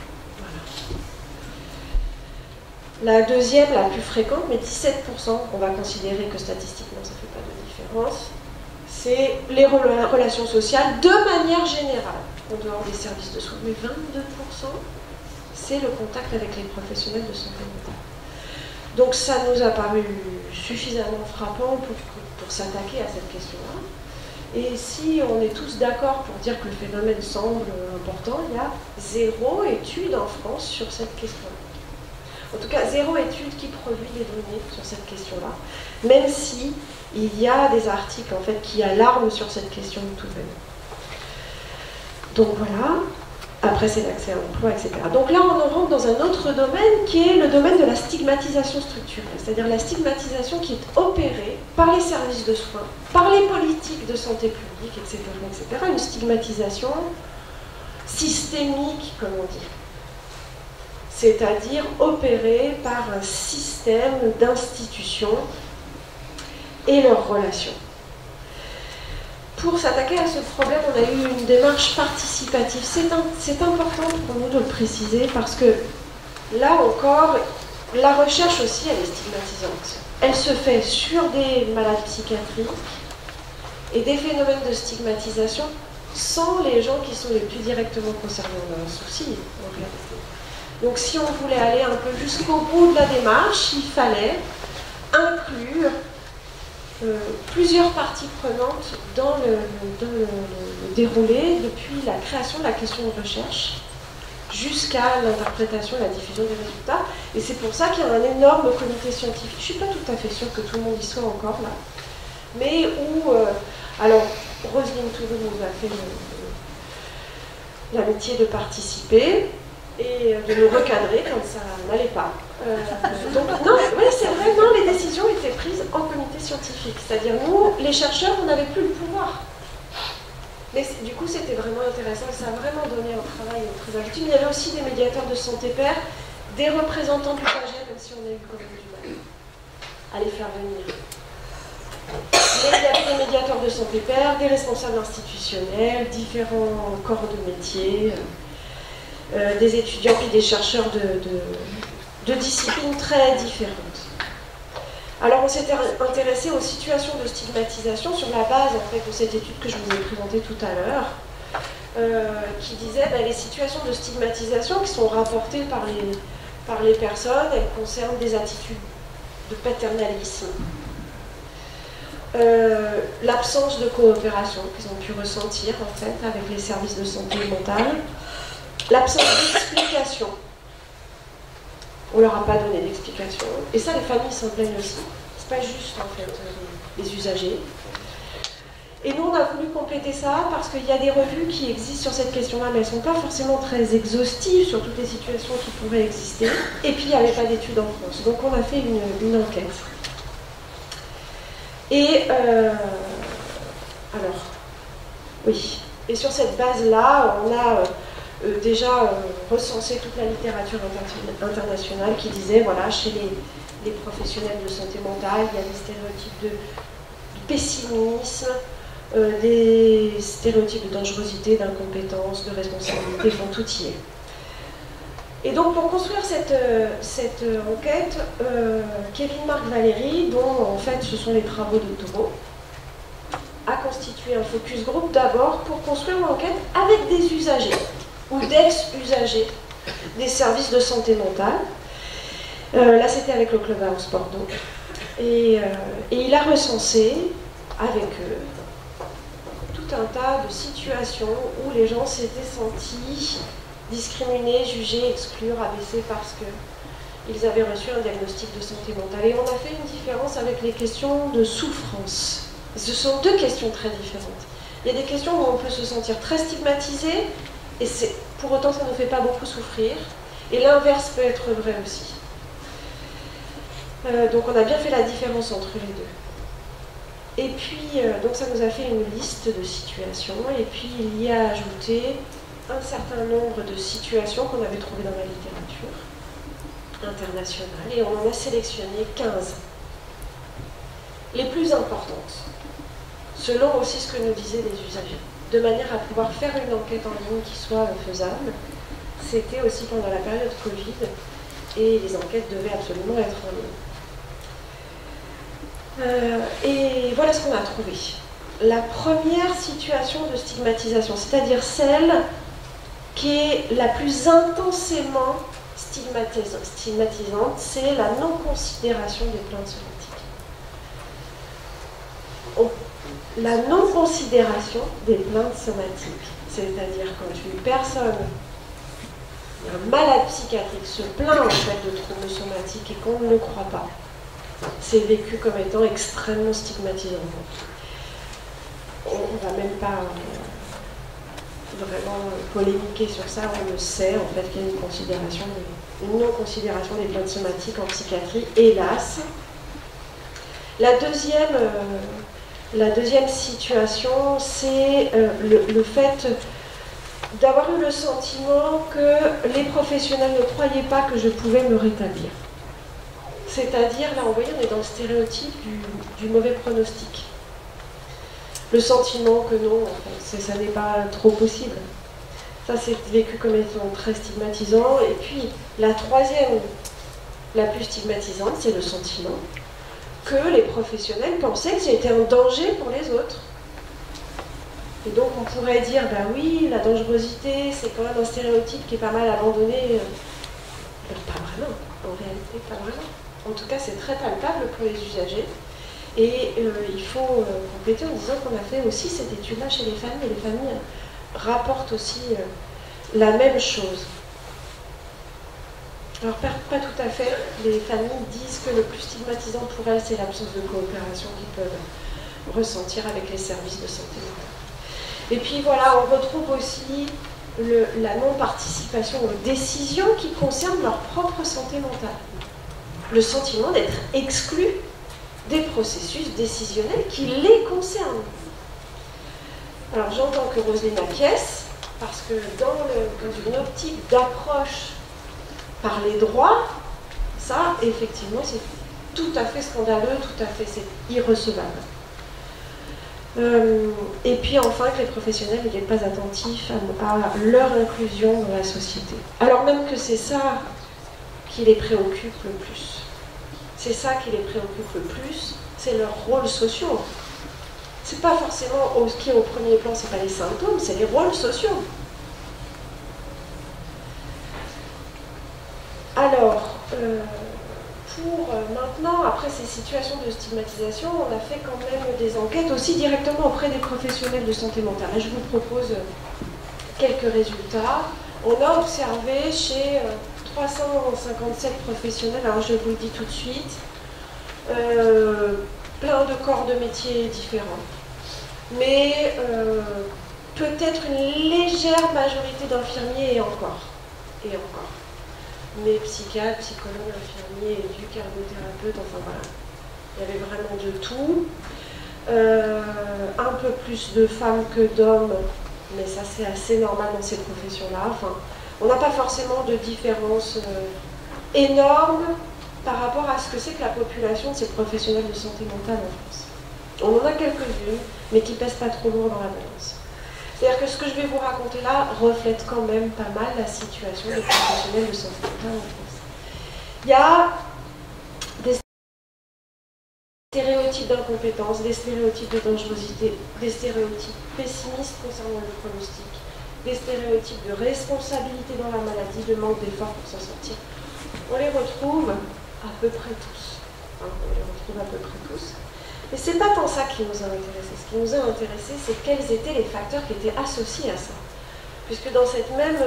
Speaker 2: Voilà. La deuxième, la plus fréquente, mais 17%, on va considérer que statistiquement ça ne fait pas de différence, c'est les relations sociales de manière générale, en dehors des services de soins. Mais 22%, c'est le contact avec les professionnels de santé mentale. Donc ça nous a paru suffisamment frappant pour s'attaquer à cette question-là. Et si on est tous d'accord pour dire que le phénomène semble important, il y a 0 étude en France sur cette question-là. En tout cas, 0 étude qui produit des données sur cette question-là, même si il y a des articles en fait qui alarment sur cette question tout de même. Donc voilà. Après, c'est l'accès à l'emploi, etc. Donc là, on en rentre dans un autre domaine qui est le domaine de la stigmatisation structurelle, c'est-à-dire la stigmatisation qui est opérée par les services de soins, par les politiques de santé publique, etc., etc. Une stigmatisation systémique, comme on dit. c'est-à-dire opérés par un système d'institutions et leurs relations. Pour s'attaquer à ce problème, on a eu une démarche participative. C'est important pour nous de le préciser parce que, là encore, la recherche aussi, elle est stigmatisante. Elle se fait sur des malades psychiatriques et des phénomènes de stigmatisation sans les gens qui sont les plus directement concernés. On a un souci, en réalité. Donc si on voulait aller un peu jusqu'au bout de la démarche, il fallait inclure plusieurs parties prenantes dans le déroulé, depuis la création de la question de recherche jusqu'à l'interprétation et la diffusion des résultats. Et c'est pour ça qu'il y a un énorme comité scientifique. Je ne suis pas tout à fait sûre que tout le monde y soit encore là, mais où, alors, Roselyne Toulouse nous a fait l'amitié de participer et de nous recadrer quand ça n'allait pas. Donc, non, oui, c'est vrai, non, les décisions étaient prises en comité scientifique. C'est-à-dire, nous, les chercheurs, on n'avait plus le pouvoir. Mais du coup, c'était vraiment intéressant, ça a vraiment donné un travail très agile. Il y avait aussi des médiateurs de santé pair, des représentants plus âgés, même si on a eu quand même du mal à les faire venir. Mais il y avait des médiateurs de santé pair, des responsables institutionnels, différents corps de métier, des étudiants et des chercheurs de disciplines très différentes. Alors on s'était intéressé aux situations de stigmatisation sur la base en fait, de cette étude que je vous ai présentée tout à l'heure, qui disait les situations de stigmatisation qui sont rapportées par les personnes, elles concernent des attitudes de paternalisme, l'absence de coopération qu'ils ont pu ressentir en fait avec les services de santé mentale, l'absence d'explication. On leur a pas donné d'explication. Et ça, les familles s'en plaignent aussi. C'est pas juste, en fait, les usagers. Et nous, on a voulu compléter ça parce qu'il y a des revues qui existent sur cette question-là, mais elles ne sont pas forcément très exhaustives sur toutes les situations qui pourraient exister. Et puis, il n'y avait pas d'études en France. Donc, on a fait une enquête. Et, alors, oui. Et sur cette base-là, on a... déjà recensé toute la littérature internationale qui disait, voilà, chez les professionnels de santé mentale, il y a des stéréotypes de pessimisme, des stéréotypes de dangerosité, d'incompétence, de responsabilité, enfin tout y est. Et donc pour construire cette enquête, Kevin Marc Valéry, dont en fait ce sont les travaux doctoraux, a constitué un focus group d'abord pour construire l'enquête avec des usagers ou d'ex-usagers des services de santé mentale. Là, c'était avec le Clubhouse Bordeaux. Et il a recensé avec eux tout un tas de situations où les gens s'étaient sentis discriminés, jugés, exclus, rabaissés parce qu'ils avaient reçu un diagnostic de santé mentale. Et on a fait une différence avec les questions de souffrance. Ce sont deux questions très différentes. Il y a des questions où on peut se sentir très stigmatisé, et pour autant, ça ne nous fait pas beaucoup souffrir. Et l'inverse peut être vrai aussi. Donc on a bien fait la différence entre les deux. Et puis, donc ça nous a fait une liste de situations. Et puis, il y a ajouté un certain nombre de situations qu'on avait trouvées dans la littérature internationale. Et on en a sélectionné 15. Les plus importantes, selon aussi ce que nous disaient les usagers, de manière à pouvoir faire une enquête en ligne qui soit faisable. C'était aussi pendant la période Covid et les enquêtes devaient absolument être en ligne. Et voilà ce qu'on a trouvé. La première situation de stigmatisation, c'est-à-dire celle qui est la plus intensément stigmatisante, c'est la non-considération des plaintes somatiques. La non-considération des plaintes somatiques, c'est-à-dire quand une personne, un malade psychiatrique se plaint en fait de troubles somatiques et qu'on ne le croit pas, c'est vécu comme étant extrêmement stigmatisant. On ne va même pas vraiment polémiquer sur ça, on le sait en fait qu'il y a une non-considération des plaintes somatiques en psychiatrie, hélas. La deuxième situation, c'est le fait d'avoir eu le sentiment que les professionnels ne croyaient pas que je pouvais me rétablir. C'est-à-dire, là, vous voyez, on est dans le stéréotype du mauvais pronostic. Le sentiment que non, enfin, ça n'est pas trop possible. Ça, c'est vécu comme étant très stigmatisant. Et puis, la troisième, la plus stigmatisante, c'est le sentiment que les professionnels pensaient que j'étais un danger pour les autres. Et donc, on pourrait dire, ben oui, la dangerosité, c'est quand même un stéréotype qui est pas mal abandonné. Pas vraiment, en réalité, pas vraiment. En tout cas, c'est très palpable pour les usagers. Et il faut compléter en disant qu'on a fait aussi cette étude-là chez les familles. Et les familles rapportent aussi la même chose. Alors, pas tout à fait. Les familles disent que le plus stigmatisant pour elles, c'est l'absence de coopération qu'ils peuvent ressentir avec les services de santé mentale. Et puis voilà, on retrouve aussi la non-participation aux décisions qui concernent leur propre santé mentale. Le sentiment d'être exclu des processus décisionnels qui les concernent. Alors j'entends que Roselyne acquiesce, parce que dans une optique d'approche par les droits, ça, effectivement, c'est tout à fait scandaleux, tout à fait, c'est irrecevable. Et puis enfin, que les professionnels ne viennent pas attentifs à leur inclusion dans la société. Alors même que c'est ça qui les préoccupe le plus. C'est ça qui les préoccupe le plus, c'est leurs rôles sociaux. C'est pas forcément ce qui est au premier plan, c'est pas les symptômes, c'est les rôles sociaux. Alors, pour maintenant, après ces situations de stigmatisation, on a fait quand même des enquêtes aussi directement auprès des professionnels de santé mentale. Là, je vous propose quelques résultats. On a observé chez 357 professionnels, alors je vous le dis tout de suite, plein de corps de métiers différents, mais peut-être une légère majorité d'infirmiers et encore. Mais psychiatres, psychologues, infirmiers, éduques, ergothérapeutes, enfin voilà. Il y avait vraiment de tout. Un peu plus de femmes que d'hommes, mais ça c'est assez normal dans ces professions-là. Enfin, on n'a pas forcément de différence énorme par rapport à ce que c'est que la population de ces professionnels de santé mentale en France. On en a quelques-unes, mais qui ne pèsent pas trop lourd dans la balance. C'est-à-dire que ce que je vais vous raconter là reflète quand même pas mal la situation des professionnels de santé mentale en France. Il y a des stéréotypes d'incompétence, des stéréotypes de dangerosité, des stéréotypes pessimistes concernant le pronostic, des stéréotypes de responsabilité dans la maladie, de manque d'efforts pour s'en sortir. On les retrouve à peu près tous. Mais ce n'est pas tant ça qui nous a intéressés. Ce qui nous a intéressés, c'est quels étaient les facteurs qui étaient associés à ça. Puisque dans cette même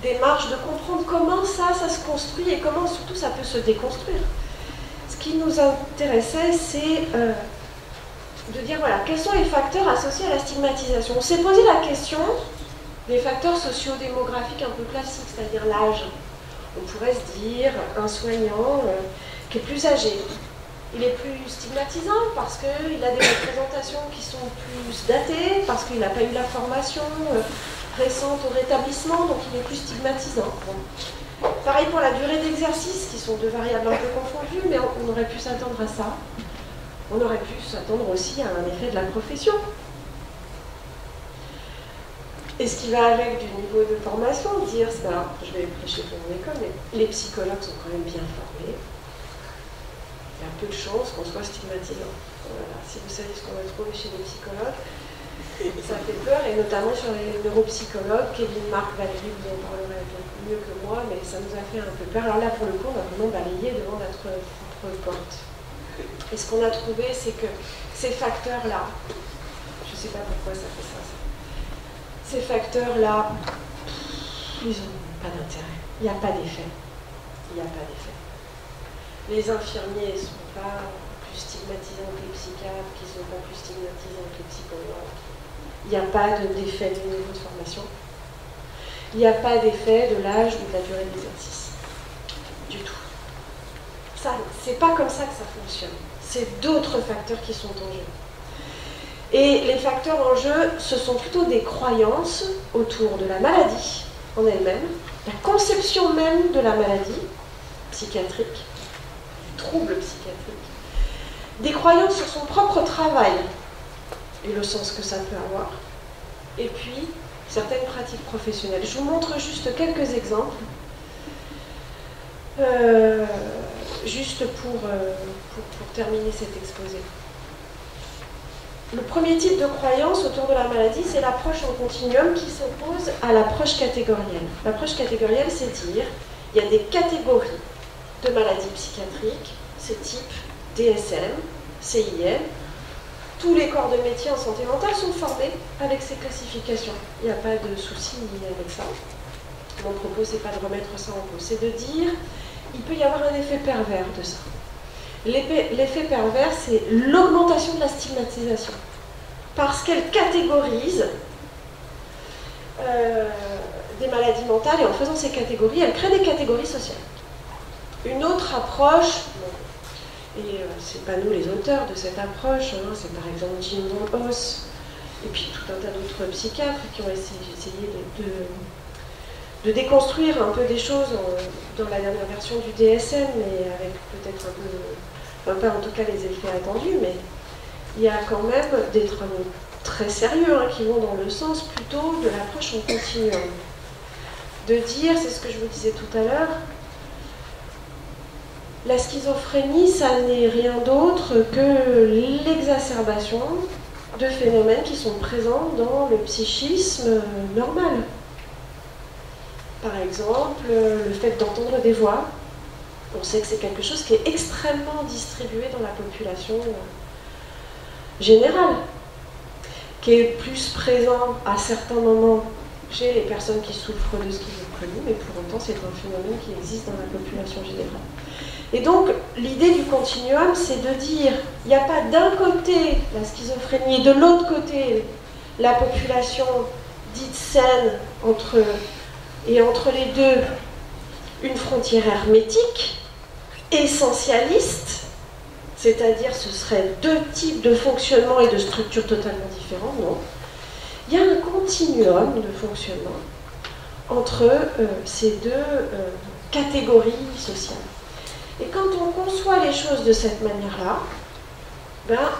Speaker 2: démarche de comprendre comment ça se construit et comment surtout ça peut se déconstruire, ce qui nous intéressait, c'est de dire, voilà, quels sont les facteurs associés à la stigmatisation. On s'est posé la question des facteurs socio-démographiques un peu classiques, c'est-à-dire l'âge. On pourrait se dire, un soignant qui est plus âgé, il est plus stigmatisant parce qu'il a des représentations qui sont plus datées, parce qu'il n'a pas eu la formation récente au rétablissement, donc il est plus stigmatisant. Bon. Pareil pour la durée d'exercice, qui sont deux variables un peu confondues, mais on aurait pu s'attendre à ça. On aurait pu s'attendre aussi à un effet de la profession. Et ce qui va avec du niveau de formation, dire, alors, je vais prêcher pour mon école, mais les psychologues sont quand même bien formés. Il y a peu de chances qu'on soit stigmatisant. Voilà. Si vous savez ce qu'on va trouver chez les psychologues, ça fait peur, et notamment sur les neuropsychologues. Kevin, Marc, Valérie, vous en parlerez mieux que moi, mais ça nous a fait un peu peur. Alors là, pour le coup, on a vraiment balayé devant notre propre porte. Et ce qu'on a trouvé, c'est que ces facteurs-là, je ne sais pas pourquoi ça fait ça, ces facteurs-là, ils n'ont pas d'intérêt. Il n'y a pas d'effet. Il n'y a pas d'effet. Les infirmiers ne sont pas plus stigmatisants que les psychiatres, qui ne sont pas plus stigmatisants que les psychologues. Il n'y a pas d'effet du niveau de formation. Il n'y a pas d'effet de l'âge ou de la durée de l'exercice. Du tout. Ça, c'est pas comme ça que ça fonctionne. C'est d'autres facteurs qui sont en jeu. Et les facteurs en jeu, ce sont plutôt des croyances autour de la maladie en elle-même, la conception même de la maladie psychiatrique, du trouble psychiatrique, des croyances sur son propre travail et le sens que ça peut avoir, et puis certaines pratiques professionnelles. Je vous montre juste quelques exemples, juste pour terminer cet exposé. Le premier type de croyance autour de la maladie, c'est l'approche en continuum qui s'oppose à l'approche catégorielle. L'approche catégorielle, c'est dire il y a des catégories de maladies psychiatriques, c'est type DSM, CIM. Tous les corps de métier en santé mentale sont formés avec ces classifications. Il n'y a pas de souci avec ça. Mon propos, c'est pas de remettre ça en cause, c'est de dire il peut y avoir un effet pervers de ça. L'effet pervers, c'est l'augmentation de la stigmatisation. Parce qu'elle catégorise des maladies mentales, et en faisant ces catégories, elle crée des catégories sociales. Une autre approche, et c'est pas nous les auteurs de cette approche, hein, c'est par exemple Jim Ross, et puis tout un tas d'autres psychiatres qui ont essayé de déconstruire un peu des choses dans la dernière version du DSM, mais avec peut-être un peu, pas en tout cas les effets attendus, mais il y a quand même des travaux très sérieux hein, qui vont dans le sens plutôt de l'approche en continuum. De dire, c'est ce que je vous disais tout à l'heure, la schizophrénie, ça n'est rien d'autre que l'exacerbation de phénomènes qui sont présents dans le psychisme normal. Par exemple, le fait d'entendre des voix. On sait que c'est quelque chose qui est extrêmement distribué dans la population générale, qui est plus présent à certains moments chez les personnes qui souffrent de schizophrénie, mais pour autant c'est un phénomène qui existe dans la population générale. Et donc l'idée du continuum, c'est de dire il n'y a pas d'un côté la schizophrénie et de l'autre côté la population dite saine entre les deux une frontière hermétique, essentialiste, c'est-à-dire ce seraient deux types de fonctionnement et de structures totalement différents, non. Il y a un continuum de fonctionnement entre ces deux catégories sociales. Et quand on conçoit les choses de cette manière-là, ben,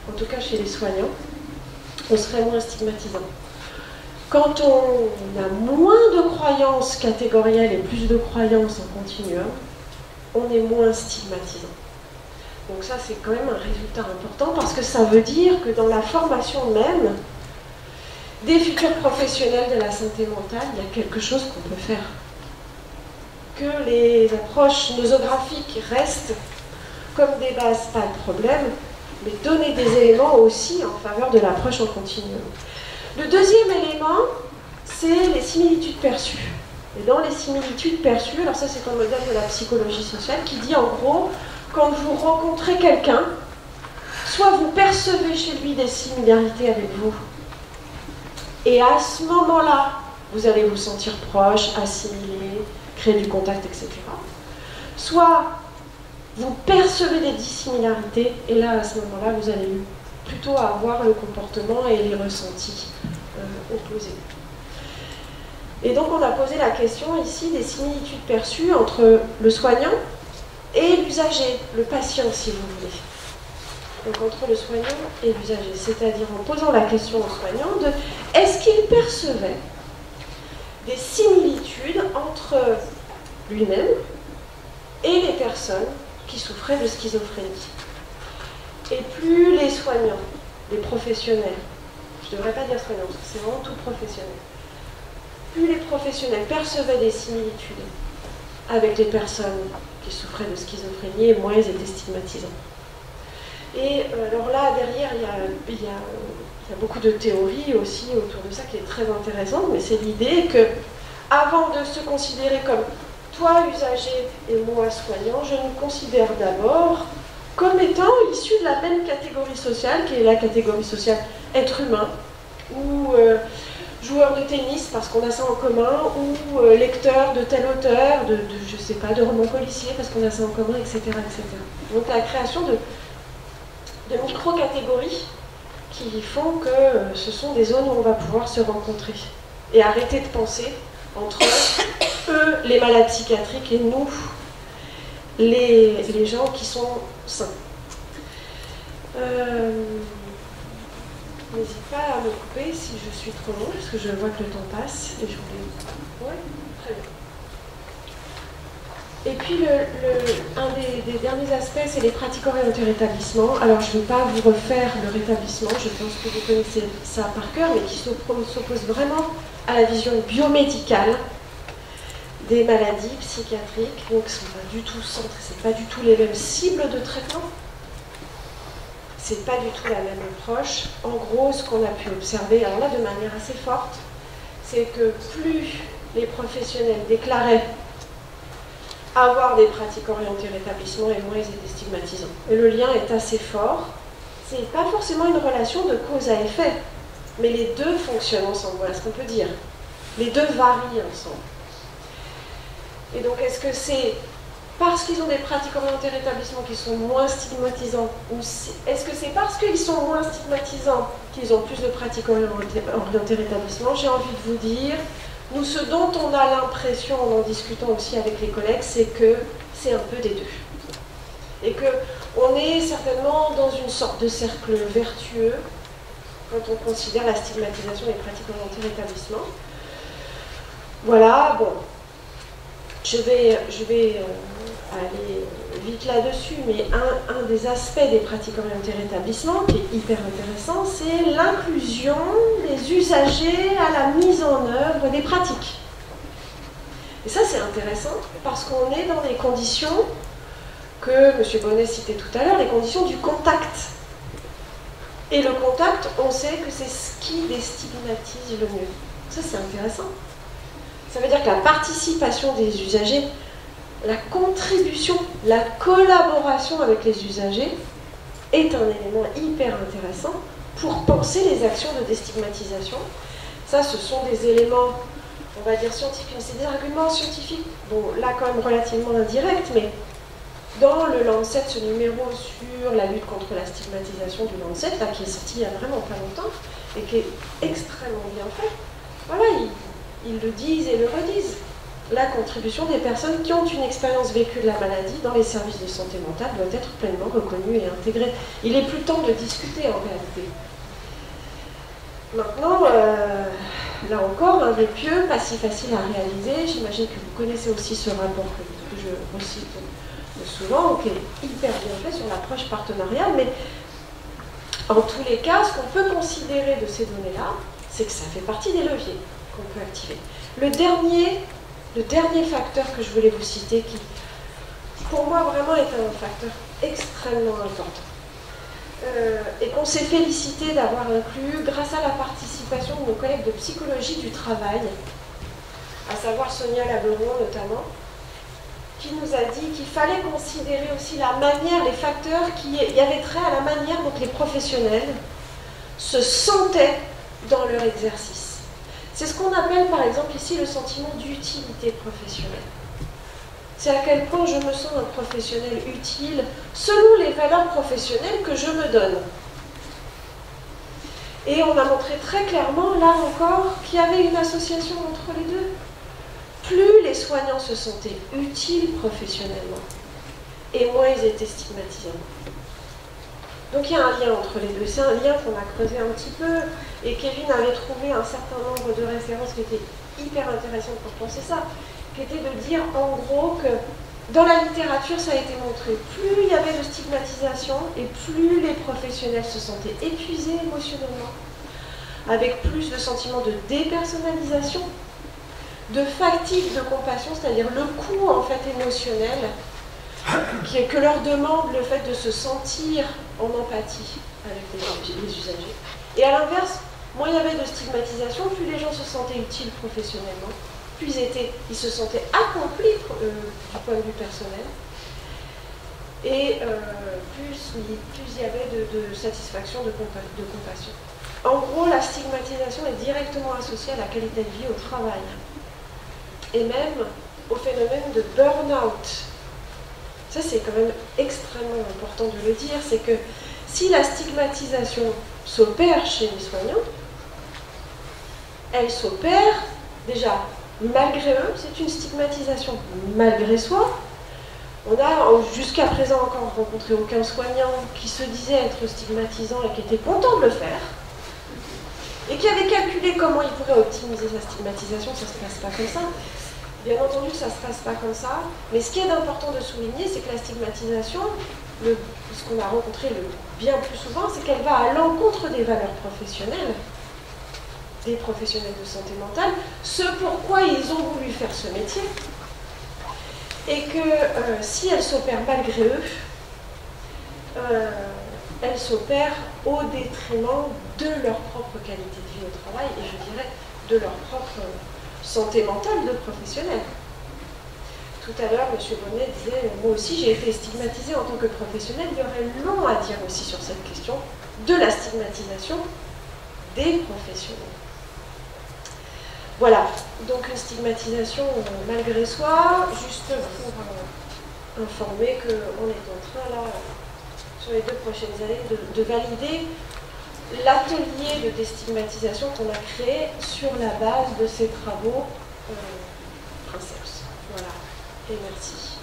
Speaker 2: en tout cas chez les soignants, on serait moins stigmatisant. Quand on a moins de croyances catégorielles et plus de croyances en continuum, on est moins stigmatisant. Donc ça, c'est quand même un résultat important parce que ça veut dire que dans la formation même des futurs professionnels de la santé mentale, il y a quelque chose qu'on peut faire. Que les approches nosographiques restent comme des bases, pas de problème, mais donner des éléments aussi en faveur de l'approche en continuum. Le deuxième élément, c'est les similitudes perçues. Et dans les similitudes perçues, alors ça c'est un modèle de la psychologie sociale qui dit en gros, quand vous rencontrez quelqu'un, soit vous percevez chez lui des similarités avec vous, et à ce moment-là, vous allez vous sentir proche, assimilé, créer du contact, etc. Soit vous percevez des dissimilarités, et là, à ce moment-là, vous allez plutôt avoir le comportement et les ressentis opposés. Et donc, on a posé la question ici des similitudes perçues entre le soignant et l'usager, le patient, si vous voulez. Donc, entre le soignant et l'usager, c'est-à-dire en posant la question au soignant de est-ce qu'il percevait des similitudes entre lui-même et les personnes qui souffraient de schizophrénie. Et plus les soignants, les professionnels, je ne devrais pas dire soignants, parce que c'est vraiment tout professionnel, plus les professionnels percevaient des similitudes avec les personnes qui souffraient de schizophrénie, et moins ils étaient stigmatisants. Et alors là, derrière, il y a beaucoup de théories aussi autour de ça qui est très intéressante, mais c'est l'idée que, avant de se considérer comme toi usager et moi soignant, je nous considère d'abord comme étant issus de la même catégorie sociale, qui est la catégorie sociale être humain, ou joueur de tennis parce qu'on a ça en commun, ou lecteur de tel auteur, je sais pas, de romans policiers parce qu'on a ça en commun, etc., etc. Donc la création de micro-catégories qui font que ce sont des zones où on va pouvoir se rencontrer et arrêter de penser entre eux, les malades psychiatriques, et nous, les gens qui sont sains. N'hésite pas à me couper si je suis trop long, parce que je vois que le temps passe et je voulais... Oui, très bien. Et puis, un des derniers aspects, c'est les pratiques orientées rétablissement. Alors, je ne vais pas vous refaire le rétablissement, je pense que vous connaissez ça par cœur, mais qui s'oppose vraiment à la vision biomédicale des maladies psychiatriques. Donc, ce ne sont pas du tout centrés, ce n'est pas du tout les mêmes cibles de traitement. C'est pas du tout la même approche. En gros, ce qu'on a pu observer, alors là, de manière assez forte, c'est que plus les professionnels déclaraient avoir des pratiques orientées rétablissement et moins ils étaient stigmatisants. Et le lien est assez fort. C'est pas forcément une relation de cause à effet, mais les deux fonctionnent ensemble, voilà ce qu'on peut dire. Les deux varient ensemble. Et donc, est-ce que c'est parce qu'ils ont des pratiques orientées rétablissement qui sont moins stigmatisants, ou est-ce que c'est parce qu'ils sont moins stigmatisants qu'ils ont plus de pratiques orientées rétablissement? J'ai envie de vous dire, nous, ce dont on a l'impression, en discutant aussi avec les collègues, c'est que c'est un peu des deux. Et qu'on est certainement dans une sorte de cercle vertueux quand on considère la stigmatisation des pratiques orientées rétablissement. Voilà, bon, je vais aller vite là-dessus, mais un des aspects des pratiques orientées rétablissement qui est hyper intéressant, c'est l'inclusion des usagers à la mise en œuvre des pratiques. Et ça, c'est intéressant parce qu'on est dans des conditions que M. Bonnet citait tout à l'heure, les conditions du contact. Et le contact, on sait que c'est ce qui déstigmatise le mieux. Ça, c'est intéressant. Ça veut dire que la participation des usagers, la contribution, la collaboration avec les usagers est un élément hyper intéressant pour penser les actions de déstigmatisation. Ça, ce sont des éléments, on va dire scientifiques, c'est des arguments scientifiques, bon, là quand même relativement indirects, mais dans le Lancet, ce numéro sur la lutte contre la stigmatisation du Lancet, là, qui est sorti il y a vraiment pas longtemps, et qui est extrêmement bien fait, voilà, ils le disent et le redisent. La contribution des personnes qui ont une expérience vécue de la maladie dans les services de santé mentale doit être pleinement reconnue et intégrée. Il est plus temps de discuter en réalité. Maintenant, là encore, un vœu pieux, pas si facile à réaliser. J'imagine que vous connaissez aussi ce rapport que je recite souvent, qui est hyper bien fait sur l'approche partenariale, mais en tous les cas, ce qu'on peut considérer de ces données-là, c'est que ça fait partie des leviers qu'on peut activer. Le dernier facteur que je voulais vous citer, qui pour moi vraiment est un facteur extrêmement important, et qu'on s'est félicité d'avoir inclus grâce à la participation de nos collègues de psychologie du travail, à savoir Sonia Laberon notamment, qui nous a dit qu'il fallait considérer aussi la manière, les facteurs qui y avaient trait à la manière dont les professionnels se sentaient dans leur exercice. C'est ce qu'on appelle par exemple ici le sentiment d'utilité professionnelle. C'est à quel point je me sens un professionnel utile selon les valeurs professionnelles que je me donne. Et on a montré très clairement, là encore, qu'il y avait une association entre les deux. Plus les soignants se sentaient utiles professionnellement, et moins ils étaient stigmatisants. Donc il y a un lien entre les deux. C'est un lien qu'on a creusé un petit peu, et Kevin avait trouvé un certain nombre de références qui étaient hyper intéressantes pour penser ça, qui était de dire en gros que dans la littérature ça a été montré, plus il y avait de stigmatisation et plus les professionnels se sentaient épuisés émotionnellement, avec plus de sentiments de dépersonnalisation, de fatigue de compassion, c'est-à-dire le coût en fait émotionnel que leur demande le fait de se sentir en empathie avec les usagers. Et à l'inverse, moins il y avait de stigmatisation, plus les gens se sentaient utiles professionnellement, plus ils se sentaient accomplis du point de vue personnel, et plus il y avait de satisfaction, de compassion. En gros, la stigmatisation est directement associée à la qualité de vie au travail, et même au phénomène de burn-out. Ça, c'est quand même extrêmement important de le dire, c'est que si la stigmatisation s'opère chez les soignants, elle s'opère déjà malgré eux, c'est une stigmatisation malgré soi. On a jusqu'à présent encore rencontré aucun soignant qui se disait être stigmatisant et qui était content de le faire, et qui avait calculé comment il pourrait optimiser sa stigmatisation. Ça ne se passe pas comme ça. Bien entendu que ça ne se passe pas comme ça, mais ce qui est important de souligner, c'est que la stigmatisation, ce qu'on a rencontré bien plus souvent, c'est qu'elle va à l'encontre des valeurs professionnelles des professionnels de santé mentale, ce pourquoi ils ont voulu faire ce métier, et que si elle s'opère malgré eux, elle s'opère au détriment de leur propre qualité de vie au travail, et je dirais de leur propre santé mentale de professionnels. Tout à l'heure, M. Bonnet disait, moi aussi j'ai été stigmatisée en tant que professionnel. Il y aurait long à dire aussi sur cette question de la stigmatisation des professionnels. Voilà, donc une stigmatisation malgré soi, juste pour informer qu'on est en train, là, sur les 2 prochaines années, de valider l'atelier de déstigmatisation qu'on a créé sur la base de ces travaux Princeps. Voilà, et merci.